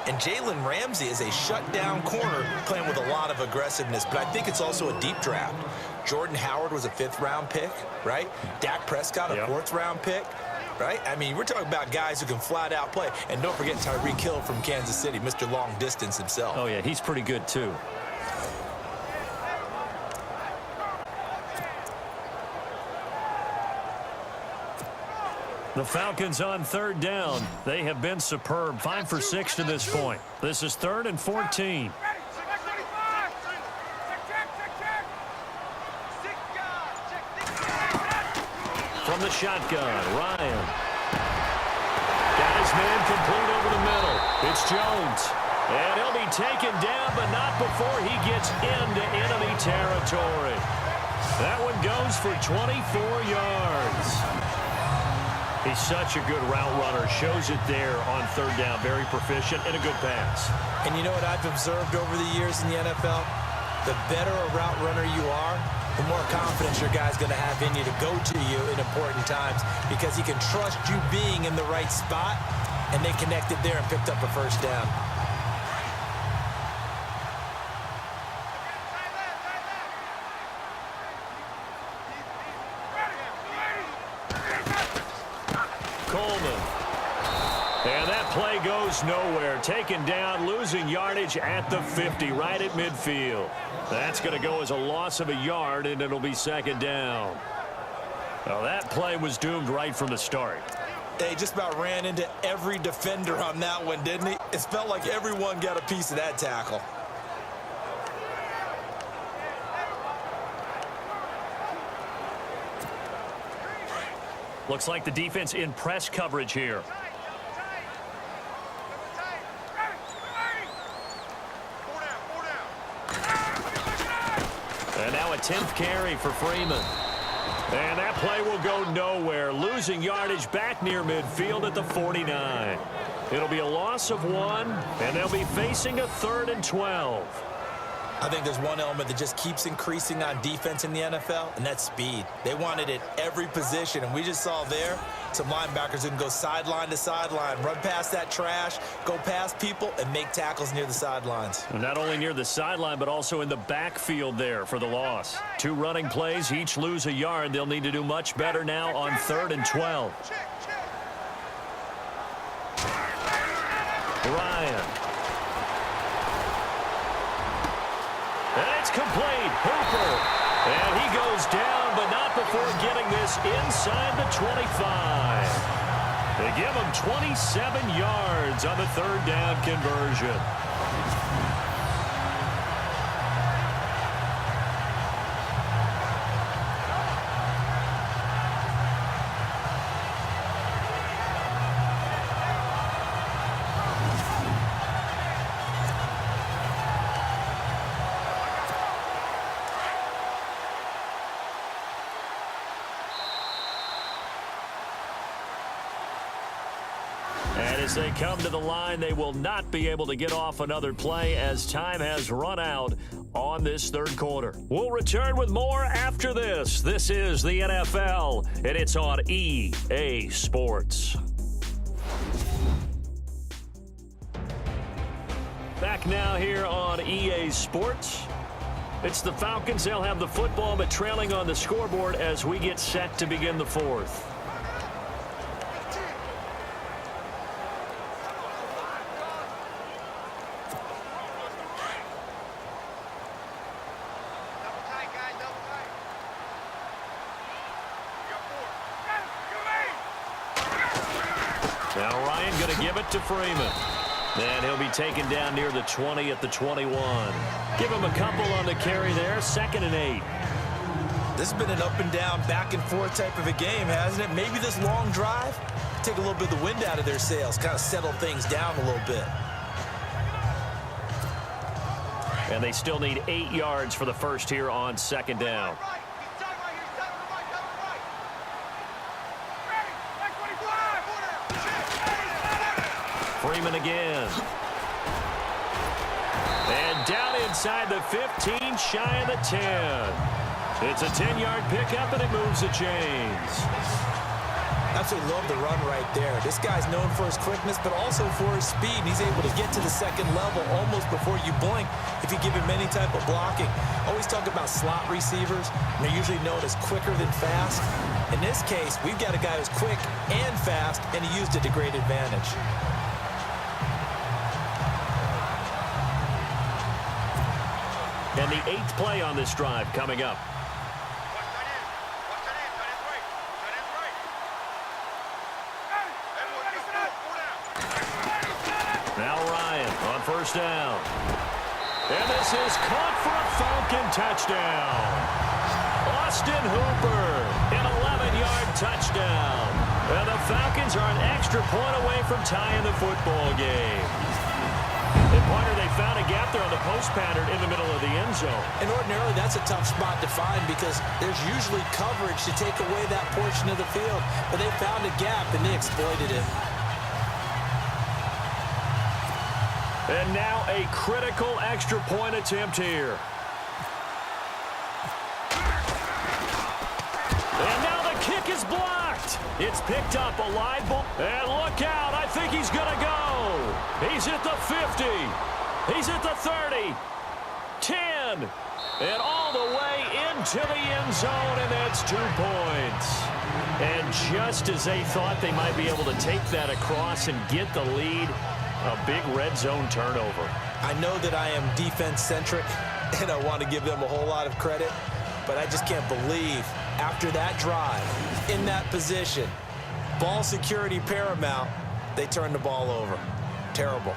And Jalen Ramsey is a shutdown corner playing with a lot of aggressiveness, but I think it's also a deep draft. Jordan Howard was a 5th-round pick, right? Dak Prescott, a 4th-round pick, right? I mean, we're talking about guys who can flat-out play. And don't forget Tyreek Hill from Kansas City, Mr. Long Distance himself. Oh, yeah, he's pretty good, too. The Falcons on 3rd down. They have been superb. 5 for 6 to this point. This is 3rd and 14. From the shotgun, Ryan. Got his man complete over the middle. It's Jones. And he'll be taken down, but not before he gets into enemy territory. That one goes for 24 yards. He's such a good route runner. Shows it there on 3rd down. Very proficient and a good pass. And you know what I've observed over the years in the NFL? The better a route runner you are, the more confidence your guy's going to have in you to go to you in important times because he can trust you being in the right spot, and they connected there and picked up a 1st down. Play goes nowhere. Taken down, losing yardage at the 50, right at midfield. That's going to go as a loss of a yard, and it'll be 2nd down. Well, that play was doomed right from the start. They just about ran into every defender on that one, didn't he? It felt like everyone got a piece of that tackle. Looks like the defense in press coverage here. And now a 10th carry for Freeman. And that play will go nowhere. Losing yardage back near midfield at the 49. It'll be a loss of 1, and they'll be facing a 3rd and 12. I think there's one element that just keeps increasing on defense in the NFL, and that's speed. They want it at every position, and we just saw there some linebackers who can go sideline to sideline, run past that trash, go past people, and make tackles near the sidelines. Not only near the sideline, but also in the backfield there for the loss. 2 running plays, each lose a yard. They'll need to do much better now on 3rd and 12. Ryan. And it's complete. Hooper. And he goes down, but not before getting this inside the 25. They give him 27 yards on the 3rd down conversion. And as they come to the line, they will not be able to get off another play as time has run out on this third quarter. We'll return with more after this. This is the NFL, and it's on EA Sports. Back now here on EA Sports. It's the Falcons. They'll have the football, but trailing on the scoreboard as we get set to begin the fourth. Now Ryan going to give it to Freeman. And he'll be taken down near the 20 at the 21. Give him a couple on the carry there. 2nd and 8. This has been an up and down, back and forth type of a game, hasn't it? Maybe this long drive, take a little bit of the wind out of their sails, kind of settle things down a little bit. And they still need 8 yards for the first here on 2nd down. Freeman again. And down inside the 15, shy of the 10. It's a 10-yard pickup, and it moves the chains. Absolutely love the run right there. This guy's known for his quickness, but also for his speed. And he's able to get to the second level almost before you blink if you give him any type of blocking. Always talk about slot receivers, and they're usually known as quicker than fast. In this case, we've got a guy who's quick and fast, and he used it to great advantage. And the 8th play on this drive coming up. Now Ryan on 1st down. And this is caught for a Falcon touchdown. Austin Hooper, an 11-yard touchdown. And the Falcons are an extra point away from tying the football game. And Pointer, they found a gap there on the post pattern in the middle of the end zone. And ordinarily, that's a tough spot to find because there's usually coverage to take away that portion of the field. But they found a gap, and they exploited it. And now a critical extra point attempt here. And now the kick is blocked. It's picked up, a live ball. And look out, I think he's going to go. He's at the 50. He's at the 30. 10. And all the way into the end zone, and that's 2 points. And just as they thought they might be able to take that across and get the lead, a big red zone turnover. I know that I am defense-centric, and I want to give them a whole lot of credit, but I just can't believe after that drive, in that position, ball security paramount, they turned the ball over. Terrible.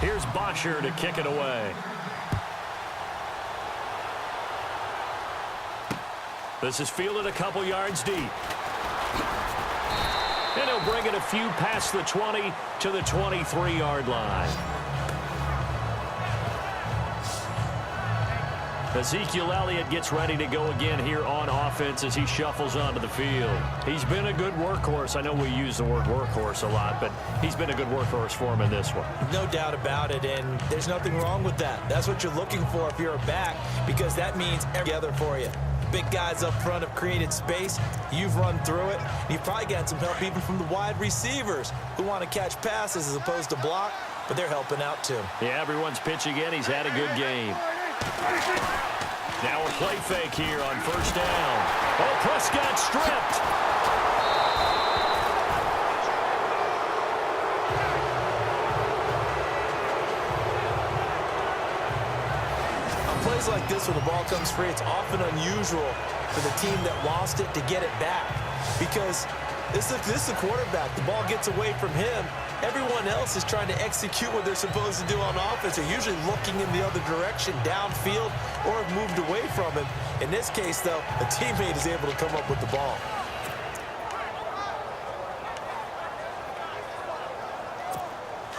Here's Bosher to kick it away. This is fielded a couple yards deep. And he'll bring it a few past the 20 to the 23-yard line. Ezekiel Elliott gets ready to go again here on offense as he shuffles onto the field. He's been a good workhorse. I know we use the word workhorse a lot, but he's been a good workhorse for him in this one. No doubt about it, and there's nothing wrong with that. That's what you're looking for if you're a back, because that means together for you. Big guys up front have created space. You've run through it. You've probably gotten some help even from the wide receivers who want to catch passes as opposed to block, but they're helping out too. Yeah, everyone's pitching in. He's had a good game. Now a play fake here on 1st down. Oh, Prescott stripped. On plays like this when the ball comes free, it's often unusual for the team that lost it to get it back because This is the quarterback. The ball gets away from him. Everyone else is trying to execute what they're supposed to do on offense. They're usually looking in the other direction, downfield, or have moved away from him. In this case, though, a teammate is able to come up with the ball.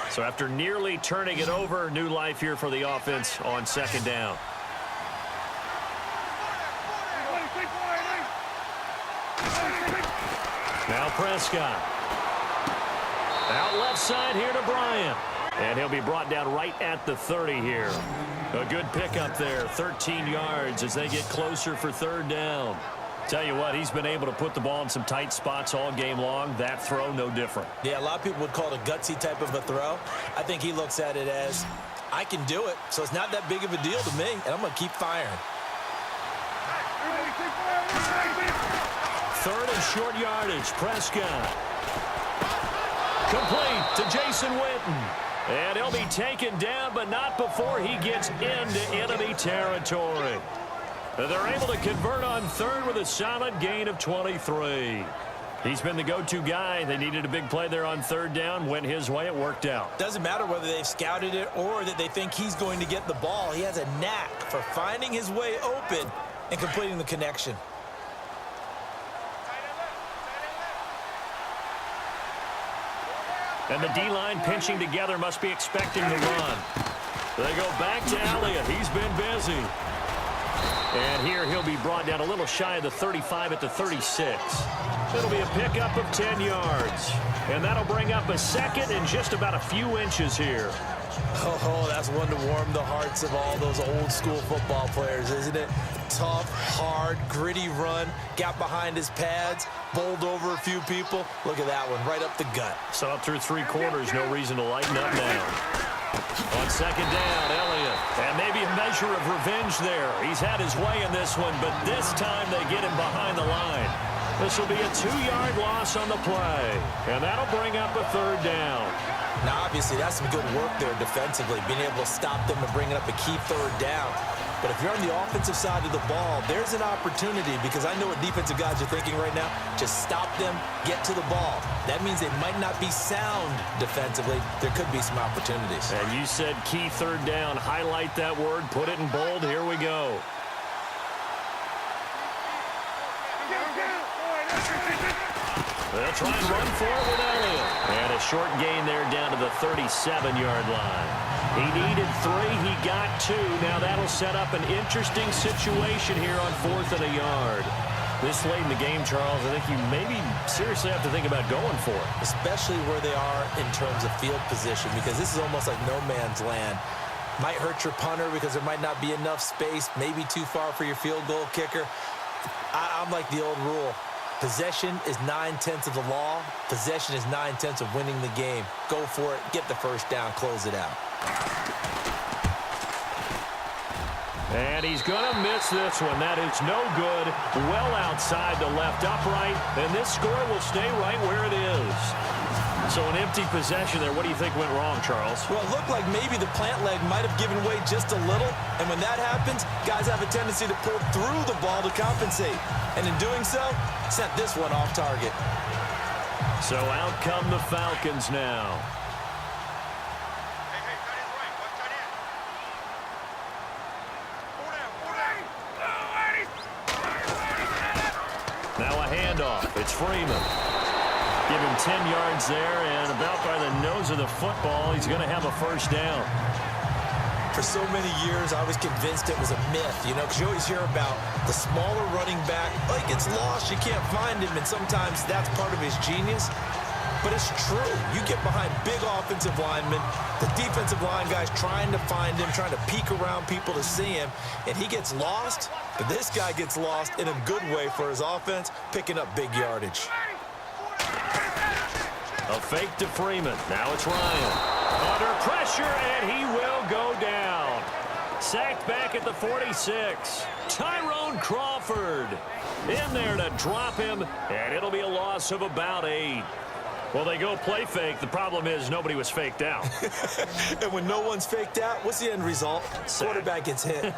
So after nearly turning it over, new life here for the offense on second down. Now Prescott. Out left side here to Bryant. And he'll be brought down right at the 30 here. A good pickup there, 13 yards as they get closer for third down. Tell you what, he's been able to put the ball in some tight spots all game long. That throw, no different. Yeah, a lot of people would call it a gutsy type of a throw. I think he looks at it as, I can do it, so it's not that big of a deal to me, and I'm going to keep firing. Third and short yardage, Prescott. Complete to Jason Witten. And he'll be taken down, but not before he gets into enemy territory. They're able to convert on third with a solid gain of 23. He's been the go-to guy. They needed a big play there on third down. Went his way. It worked out. Doesn't matter whether they've scouted it or that they think he's going to get the ball. He has a knack for finding his way open and completing the connection. And the D-line pinching together must be expecting the run. They go back to Elliott. He's been busy. And here he'll be brought down a little shy of the 35 at the 36. It'll be a pickup of 10 yards. And that'll bring up a second and just about a few inches here. Oh, that's one to warm the hearts of all those old school football players, isn't it? Tough, hard, gritty run, got behind his pads, bowled over a few people. Look at that one, right up the gut. So up through three quarters, no reason to lighten up now. On second down, Elliott. And maybe a measure of revenge there. He's had his way in this one, but this time they get him behind the line. This will be a 2-yard loss on the play. And that'll bring up a third down. Now, obviously, that's some good work there defensively, being able to stop them and bringing up a key third down. But if you're on the offensive side of the ball, there's an opportunity, because I know what defensive guys are thinking right now. Just stop them, get to the ball. That means they might not be sound defensively. There could be some opportunities. And you said key third down. Highlight that word. Put it in bold. Here we go. They'll try and run for it with Elliott. And a short gain there down to the 37-yard line. He needed 3. He got 2. Now that'll set up an interesting situation here on 4th and a yard. This late in the game, Charles, I think you maybe seriously have to think about going for it. Especially where they are in terms of field position, because this is almost like no man's land. Might hurt your punter because there might not be enough space, maybe too far for your field goal kicker. I'm like the old rule. Possession is 9/10 of the law. Possession is 9/10 of winning the game. Go for it. Get the first down. Close it out. And he's going to miss this one. That is no good. Well outside the left upright. And this score will stay right where it is. So an empty possession there. What do you think went wrong, Charles? Well, it looked like maybe the plant leg might have given way just a little. And when that happens, guys have a tendency to pull through the ball to compensate. And in doing so, sent this one off target. So out come the Falcons now. Now a handoff. It's Freeman. Give him 10 yards there, and about by the nose of the football, he's going to have a first down. For so many years, I was convinced it was a myth, you know, because you always hear about the smaller running back. Oh, he gets lost, you can't find him, and sometimes that's part of his genius. But it's true. You get behind big offensive linemen, the defensive line guys trying to find him, trying to peek around people to see him, and he gets lost. But this guy gets lost in a good way for his offense, picking up big yardage. A fake to Freeman. Now it's Ryan. Under pressure, and he will go down. Sacked back at the 46. Tyrone Crawford in there to drop him, and it'll be a loss of about 8. Well, they go play fake. The problem is nobody was faked out. And when no one's faked out, what's the end result? Sack. Quarterback gets hit.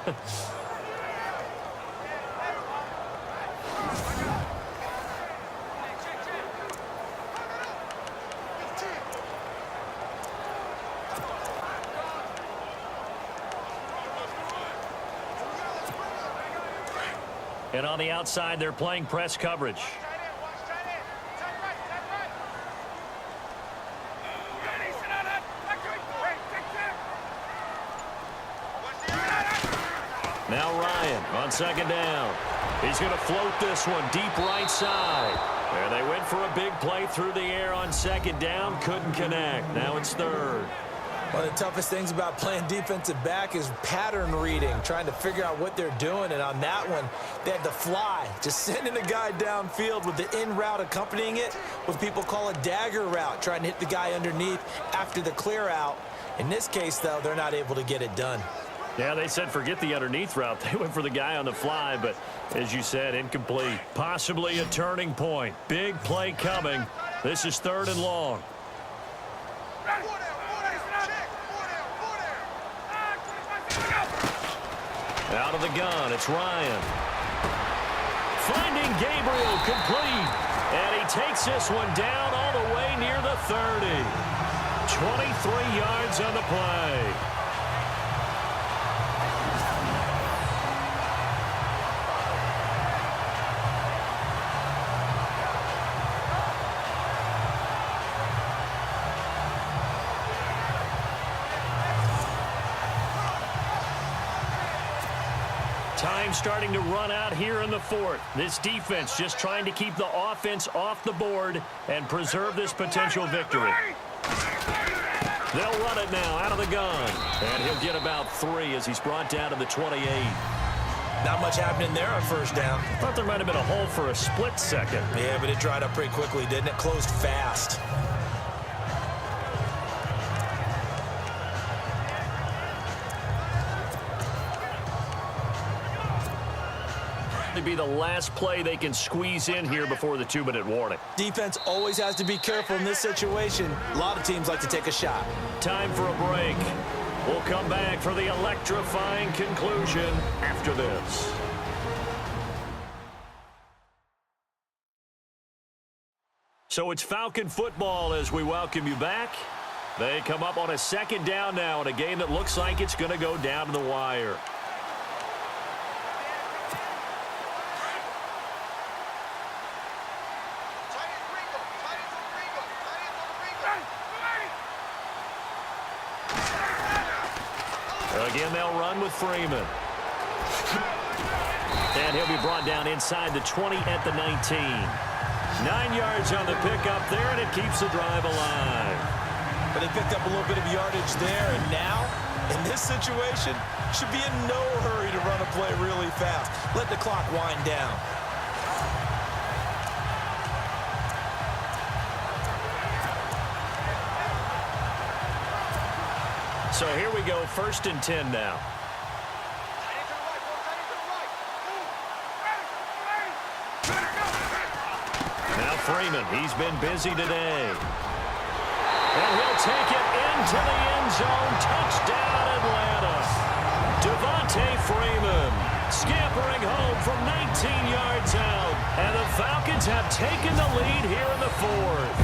And on the outside, they're playing press coverage. Now Ryan on second down. He's going to float this one deep right side. And they went for a big play through the air on second down. Couldn't connect. Now it's third. One of the toughest things about playing defensive back is pattern reading, trying to figure out what they're doing. And on that one, they had to fly, just sending a guy downfield with the in route accompanying it, what people call a dagger route, trying to hit the guy underneath after the clear out. In this case, though, they're not able to get it done. Yeah, they said forget the underneath route. They went for the guy on the fly, but as you said, incomplete. Possibly a turning point. Big play coming. This is third and long. Out of the gun, it's Ryan. Finding Gabriel, complete. And he takes this one down all the way near the 30. 23 yards on the play. Time starting to run out here in the fourth. This defense just trying to keep the offense off the board and preserve this potential victory. They'll run it now out of the gun. And he'll get about 3 as he's brought down to the 28. Not much happening there on first down. Thought there might have been a hole for a split second. Yeah, but it dried up pretty quickly, didn't it? Closed fast. To be the last play they can squeeze in here before the 2-minute warning. Defense always has to be careful in this situation. A lot of teams like to take a shot. Time for a break. We'll come back for the electrifying conclusion after this. So it's Falcon football as we welcome you back. They come up on a second down now in a game that looks like it's going to go down to the wire. Again, they'll run with Freeman. And he'll be brought down inside the 20 at the 19. 9 yards on the pickup there, and it keeps the drive alive. But they picked up a little bit of yardage there, and now, in this situation, should be in no hurry to run a play really fast. Let the clock wind down. So here we go, 1st and 10 now. Now Freeman, he's been busy today. And he'll take it into the end zone. Touchdown, Atlanta. Devontae Freeman scampering home from 19 yards out. And the Falcons have taken the lead here in the 4th.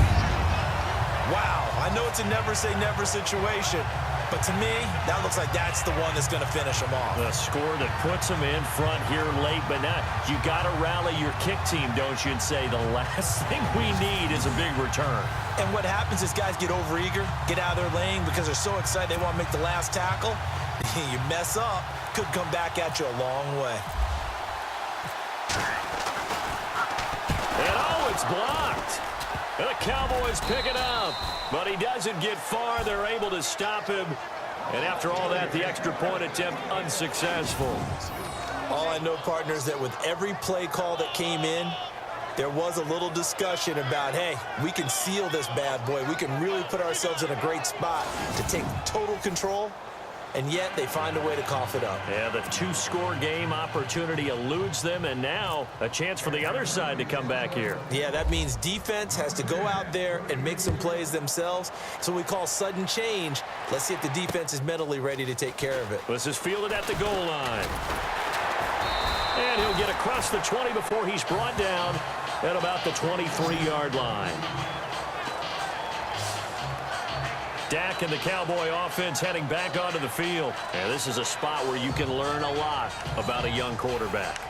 Wow, I know it's a never-say-never situation. But to me, that looks like that's the one that's going to finish them off. The score that puts them in front here late, but now you got to rally your kick team, don't you, and say the last thing we need is a big return. And what happens is guys get overeager, get out of their lane because they're so excited they want to make the last tackle. You mess up, could come back at you a long way. And oh, it's blocked. And the Cowboys pick it up. But he doesn't get far. They're able to stop him. And after all that, the extra point attempt unsuccessful. All I know, partner, is that with every play call that came in, there was a little discussion about, hey, we can seal this bad boy. We can really put ourselves in a great spot to take total control. And yet they find a way to cough it up. Yeah, the 2-score game opportunity eludes them, and now a chance for the other side to come back here. Yeah, that means defense has to go out there and make some plays themselves. So we call sudden change. Let's see if the defense is mentally ready to take care of it. This is fielded at the goal line. And he'll get across the 20 before he's brought down at about the 23-yard line. Dak and the Cowboy offense heading back onto the field. And this is a spot where you can learn a lot about a young quarterback.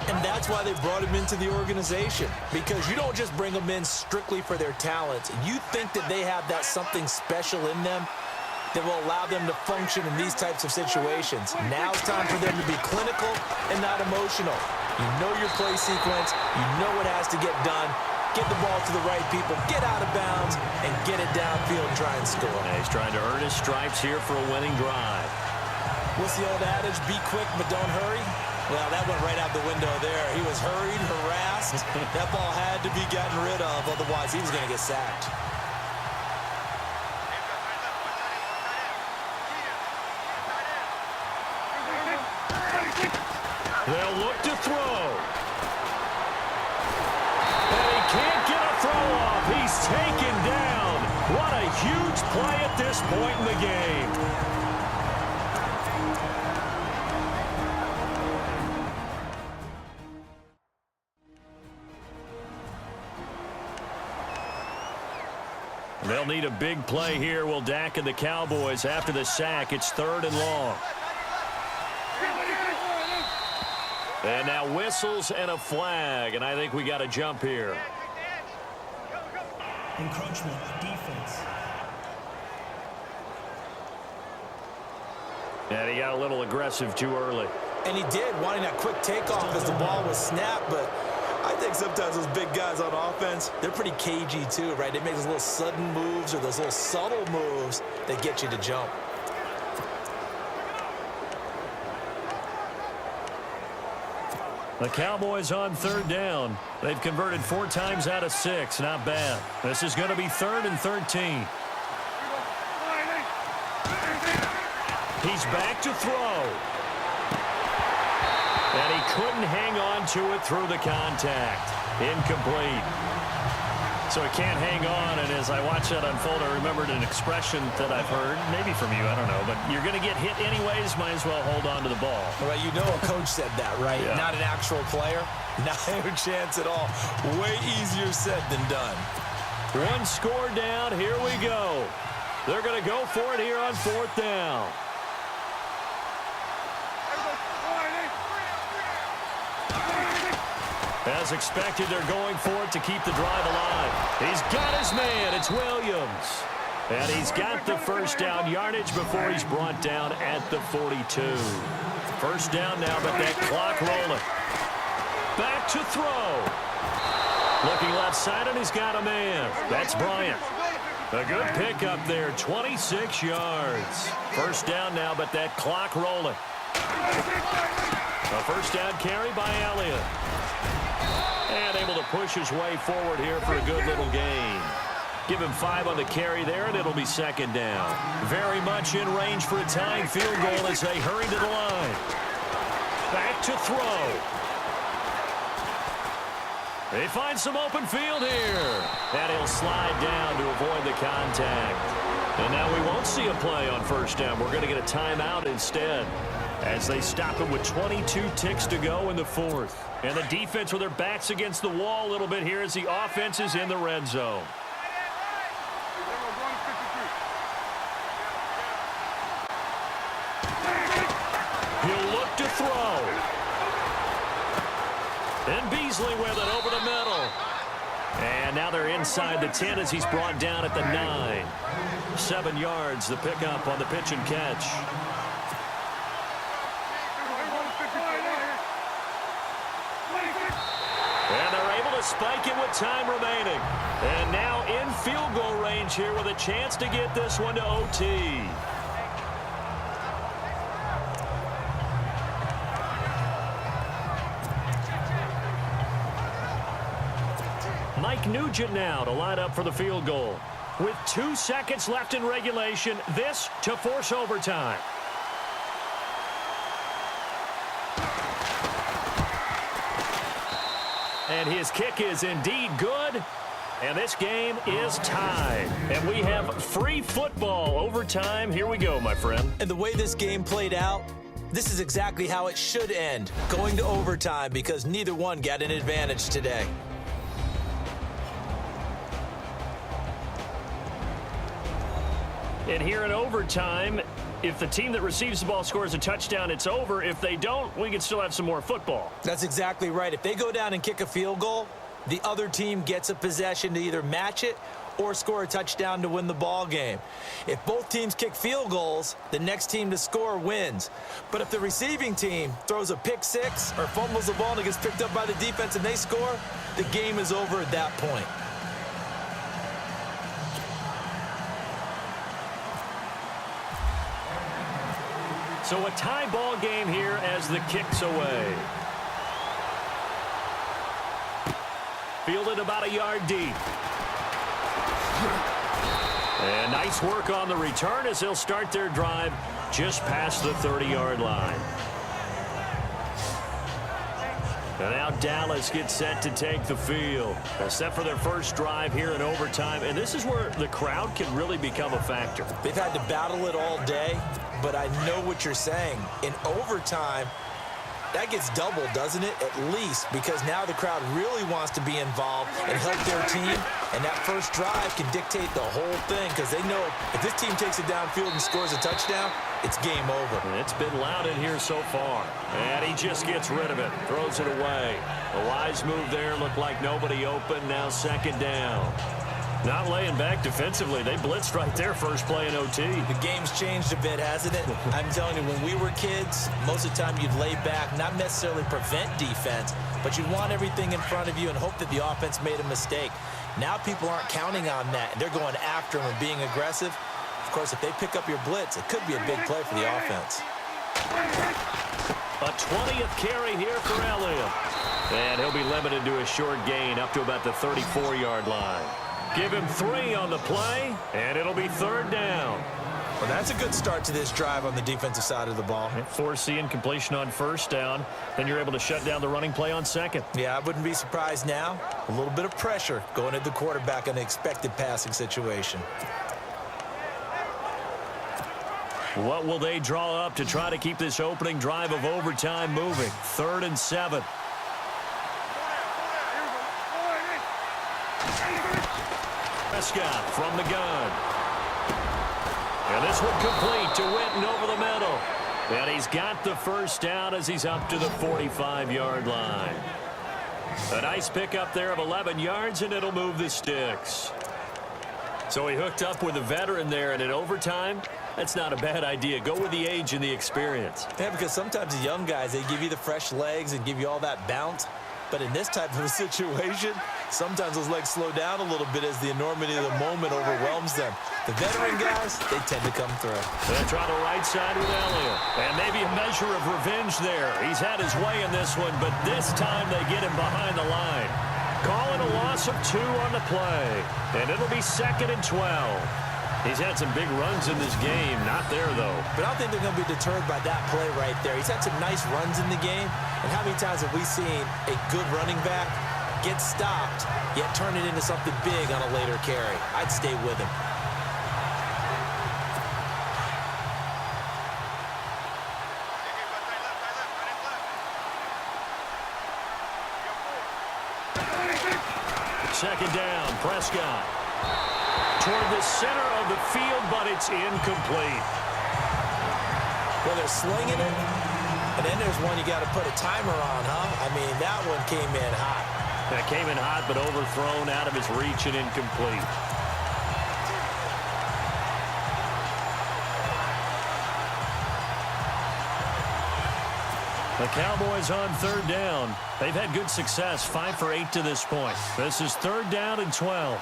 And that's why they brought him into the organization, because you don't just bring them in strictly for their talent. You think that they have that something special in them that will allow them to function in these types of situations. Now it's time for them to be clinical and not emotional. You know your play sequence. You know what has to get done. Get the ball to the right people, get out of bounds, and get it downfield and try and score. And he's trying to earn his stripes here for a winning drive. What's the old adage? Be quick, but don't hurry. Well, that went right out the window there. He was hurried, harassed. That ball had to be gotten rid of, otherwise he was going to get sacked. They'll look to throw. And he can't get a throw off. He's taken down. What a huge play at this point in the game. They'll need a big play here. Will Dak and the Cowboys after the sack. It's 3rd and long. And now whistles and a flag, and I think we got a jump here. Encroachment, defense. And he got a little aggressive too early. And he did, wanting that quick takeoff as the ball was snapped, but I think sometimes those big guys on offense, they're pretty cagey too, right? They make those little sudden moves or those little subtle moves that get you to jump. The Cowboys on 3rd down. They've converted 4 times out of 6. Not bad. This is going to be 3rd and 13. He's back to throw. And he couldn't hang on to it through the contact. Incomplete. So he can't hang on, and as I watch that unfold, I remembered an expression that I've heard, maybe from you, I don't know, but you're going to get hit anyways, might as well hold on to the ball. Well, you know a coach said that, right? Yeah. Not an actual player. Not a chance at all. Way easier said than done. 1 score down, here we go. They're going to go for it here on 4th down. As expected, they're going for it to keep the drive alive. He's got his man. It's Williams. And he's got the 1st down yardage before he's brought down at the 42. 1st down now, but that clock rolling. Back to throw. Looking left side, and he's got a man. That's Bryant. A good pickup there, 26 yards. 1st down now, but that clock rolling. A 1st down carry by Elliott. And able to push his way forward here for a good little gain. Give him 5 on the carry there, and it'll be 2nd down. Very much in range for a tying field goal as they hurry to the line. Back to throw. They find some open field here. And he'll slide down to avoid the contact. And now we won't see a play on 1st down. We're going to get a timeout instead, as they stop it with 22 ticks to go in the 4th. And the defense with their backs against the wall a little bit here as the offense is in the red zone. He'll look to throw. And Beasley with it over the middle. And now they're inside the 10 as he's brought down at the 9. 7 yards, the pickup on the pitch and catch. And they're able to spike it with time remaining. And now in field goal range here with a chance to get this one to OT. Mike Nugent now to line up for the field goal. With 2 seconds left in regulation, this to force overtime. And his kick is indeed good. And this game is tied. And we have free football overtime. Here we go, my friend. And the way this game played out, this is exactly how it should end. Going to overtime because neither one got an advantage today. And here in overtime, if the team that receives the ball scores a touchdown, it's over. If they don't, we can still have some more football. That's exactly right. If they go down and kick a field goal, the other team gets a possession to either match it or score a touchdown to win the ball game. If both teams kick field goals, the next team to score wins. But if the receiving team throws a pick six or fumbles the ball and it gets picked up by the defense and they score, the game is over at that point. So a tie ball game here as the kick's away. Fielded about a yard deep. And nice work on the return as they'll start their drive just past the 30-yard line. And now Dallas gets set to take the field. Set for their first drive here in overtime. And this is where the crowd can really become a factor. They've had to battle it all day, but I know what you're saying. In overtime, that gets doubled, doesn't it? At least, because now the crowd really wants to be involved and help their team. And that first drive can dictate the whole thing because they know if this team takes it downfield and scores a touchdown, it's game over. And it's been loud in here so far. And he just gets rid of it, throws it away. A wise move there, looked like nobody open. Now second down. Not laying back defensively. They blitzed right there first play in OT. The game's changed a bit, hasn't it? I'm telling you, when we were kids, most of the time you'd lay back, not necessarily prevent defense, but you'd want everything in front of you and hope that the offense made a mistake. Now people aren't counting on that. They're going after them and being aggressive. Of course, if they pick up your blitz, it could be a big play for the offense. A 20th carry here for Elliott. And he'll be limited to a short gain up to about the 34-yard line. Give him 3 on the play, and it'll be third down. Well, that's a good start to this drive on the defensive side of the ball. Force incompletion on first down. Then you're able to shut down the running play on second. Yeah, I wouldn't be surprised now. A little bit of pressure going at the quarterback in an expected passing situation. What will they draw up to try to keep this opening drive of overtime moving? 3rd and 7. Prescott from the gun. And this one complete to Witten over the middle. And he's got the first down as he's up to the 45-yard line. A nice pickup there of 11 yards, and it'll move the sticks. So he hooked up with a veteran there, and in overtime, that's not a bad idea. Go with the age and the experience. Yeah, because sometimes the young guys, they give you the fresh legs and give you all that bounce. But in this type of a situation, sometimes those legs slow down a little bit as the enormity of the moment overwhelms them. The veteran guys, they tend to come through. They'll try the right side with Elliott. And maybe a measure of revenge there. He's had his way in this one, but this time they get him behind the line. Calling a loss of 2 on the play. And it'll be 2nd and 12. He's had some big runs in this game. Not there, though. But I don't think they're going to be deterred by that play right there. He's had some nice runs in the game. And how many times have we seen a good running back get stopped, yet turn it into something big on a later carry? I'd stay with him. Second down, Prescott. Toward the center of the field, but it's incomplete. Well, they're slinging it, and then there's one you got to put a timer on, huh? I mean, that one came in hot. That came in hot, but overthrown out of his reach and incomplete. The Cowboys on 3rd down. They've had good success, 5 for 8 to this point. This is 3rd down and 12.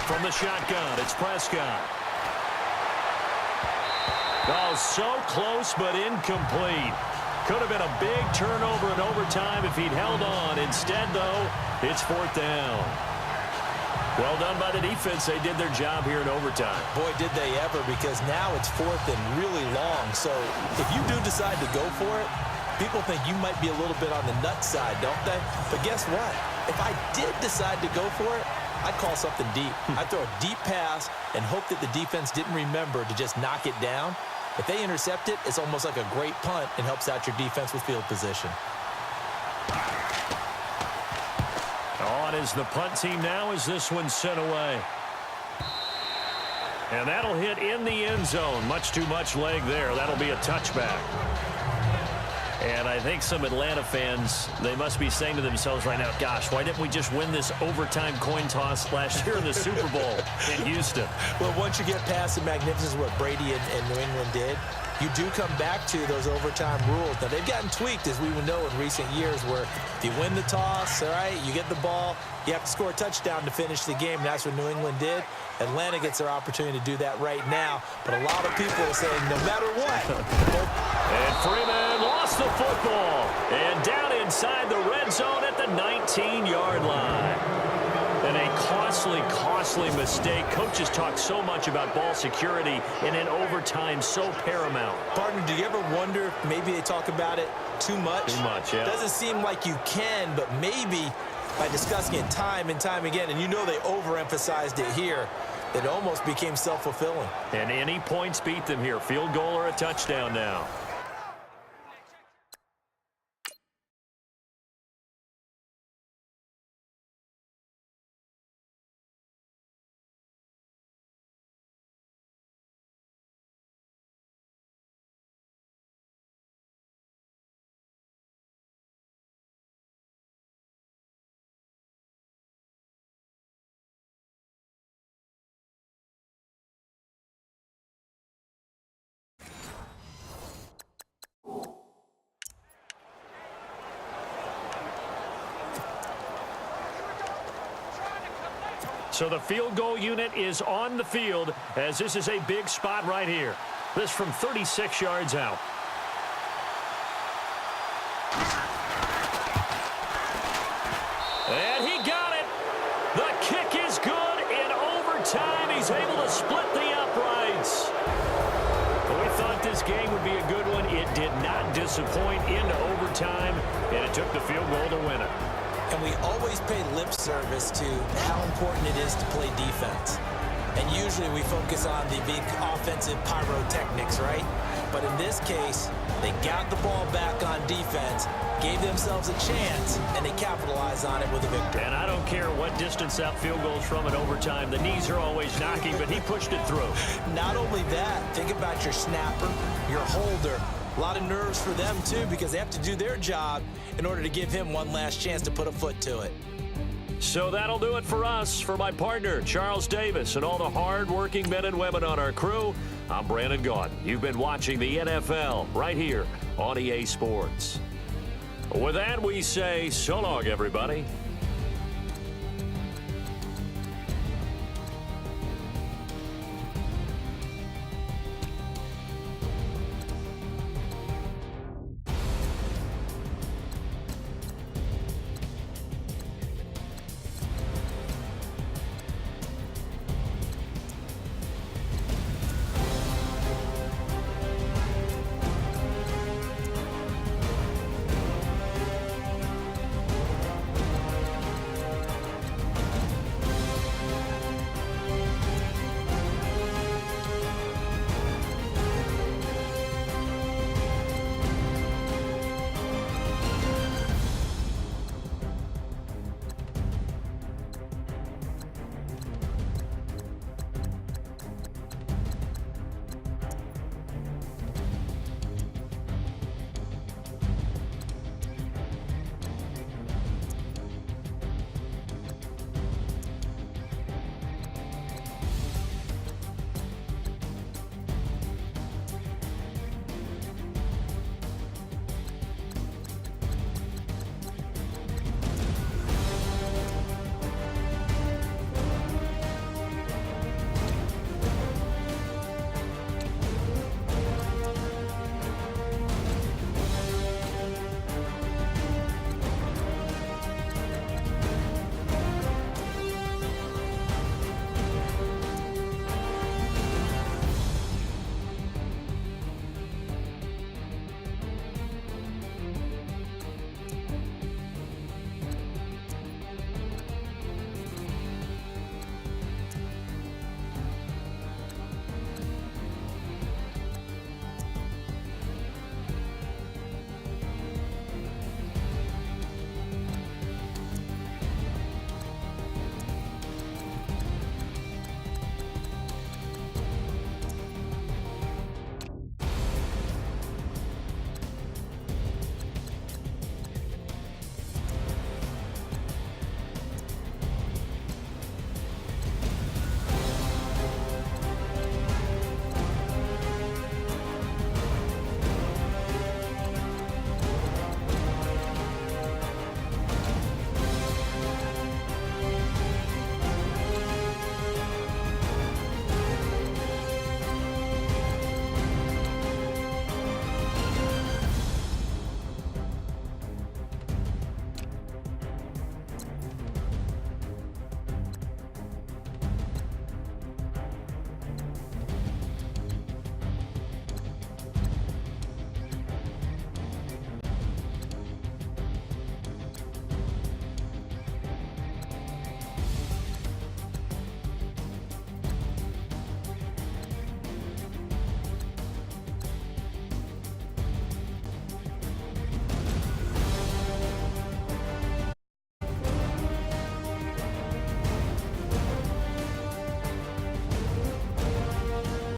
From the shotgun, it's Prescott. Oh, so close, but incomplete. Could have been a big turnover in overtime if he'd held on. Instead, though, it's 4th down. Well done by the defense. They did their job here in overtime. Boy, did they ever, because now it's 4th and really long. So if you do decide to go for it, people think you might be a little bit on the nut side, don't they? But guess what? If I did decide to go for it, I'd call something deep. I'd throw a deep pass and hope that the defense didn't remember to just knock it down. If they intercept it, it's almost like a great punt and helps out your defense with field position. On is the punt team now as this one's sent away. And that'll hit in the end zone. Much too much leg there. That'll be a touchback. And I think some Atlanta fans, they must be saying to themselves right now, gosh, why didn't we just win this overtime coin toss last year in the Super Bowl in Houston? Well, once you get past the magnificence of what Brady and New England did, you do come back to those overtime rules. Now, they've gotten tweaked, as we would know, in recent years, where if you win the toss, all right, you get the ball, you have to score a touchdown to finish the game. And that's what New England did. Atlanta gets their opportunity to do that right now. But a lot of people are saying, no matter what. And Freeman lost the football. And down inside the red zone at the 19-yard line. And a costly, costly mistake. Coaches talk so much about ball security, and in overtime, so paramount. Partner, do you ever wonder if maybe they talk about it too much? Too much, yeah. Doesn't seem like you can, but maybe by discussing it time and time again, and you know they overemphasized it here, it almost became self-fulfilling. And any points beat them here. Field goal or a touchdown now. So the field goal unit is on the field, as this is a big spot right here. This from 36 yards out. And he got it. The kick is good. In overtime, he's able to split the uprights. We thought this game would be a good one. It did not disappoint into overtime, and it took the field goal to win it. And we always pay lip service to how important it is to play defense. And usually we focus on the big offensive pyrotechnics, right? But in this case, they got the ball back on defense, gave themselves a chance, and they capitalized on it with a victory. And I don't care what distance that field goal's from in overtime. The knees are always knocking, but he pushed it through. Not only that, think about your snapper, your holder. A lot of nerves for them, too, because they have to do their job in order to give him one last chance to put a foot to it. So that'll do it for us. For my partner, Charles Davis, and all the hard-working men and women on our crew, I'm Brandon Gaudin. You've been watching the NFL right here on EA Sports. With that, we say so long, everybody.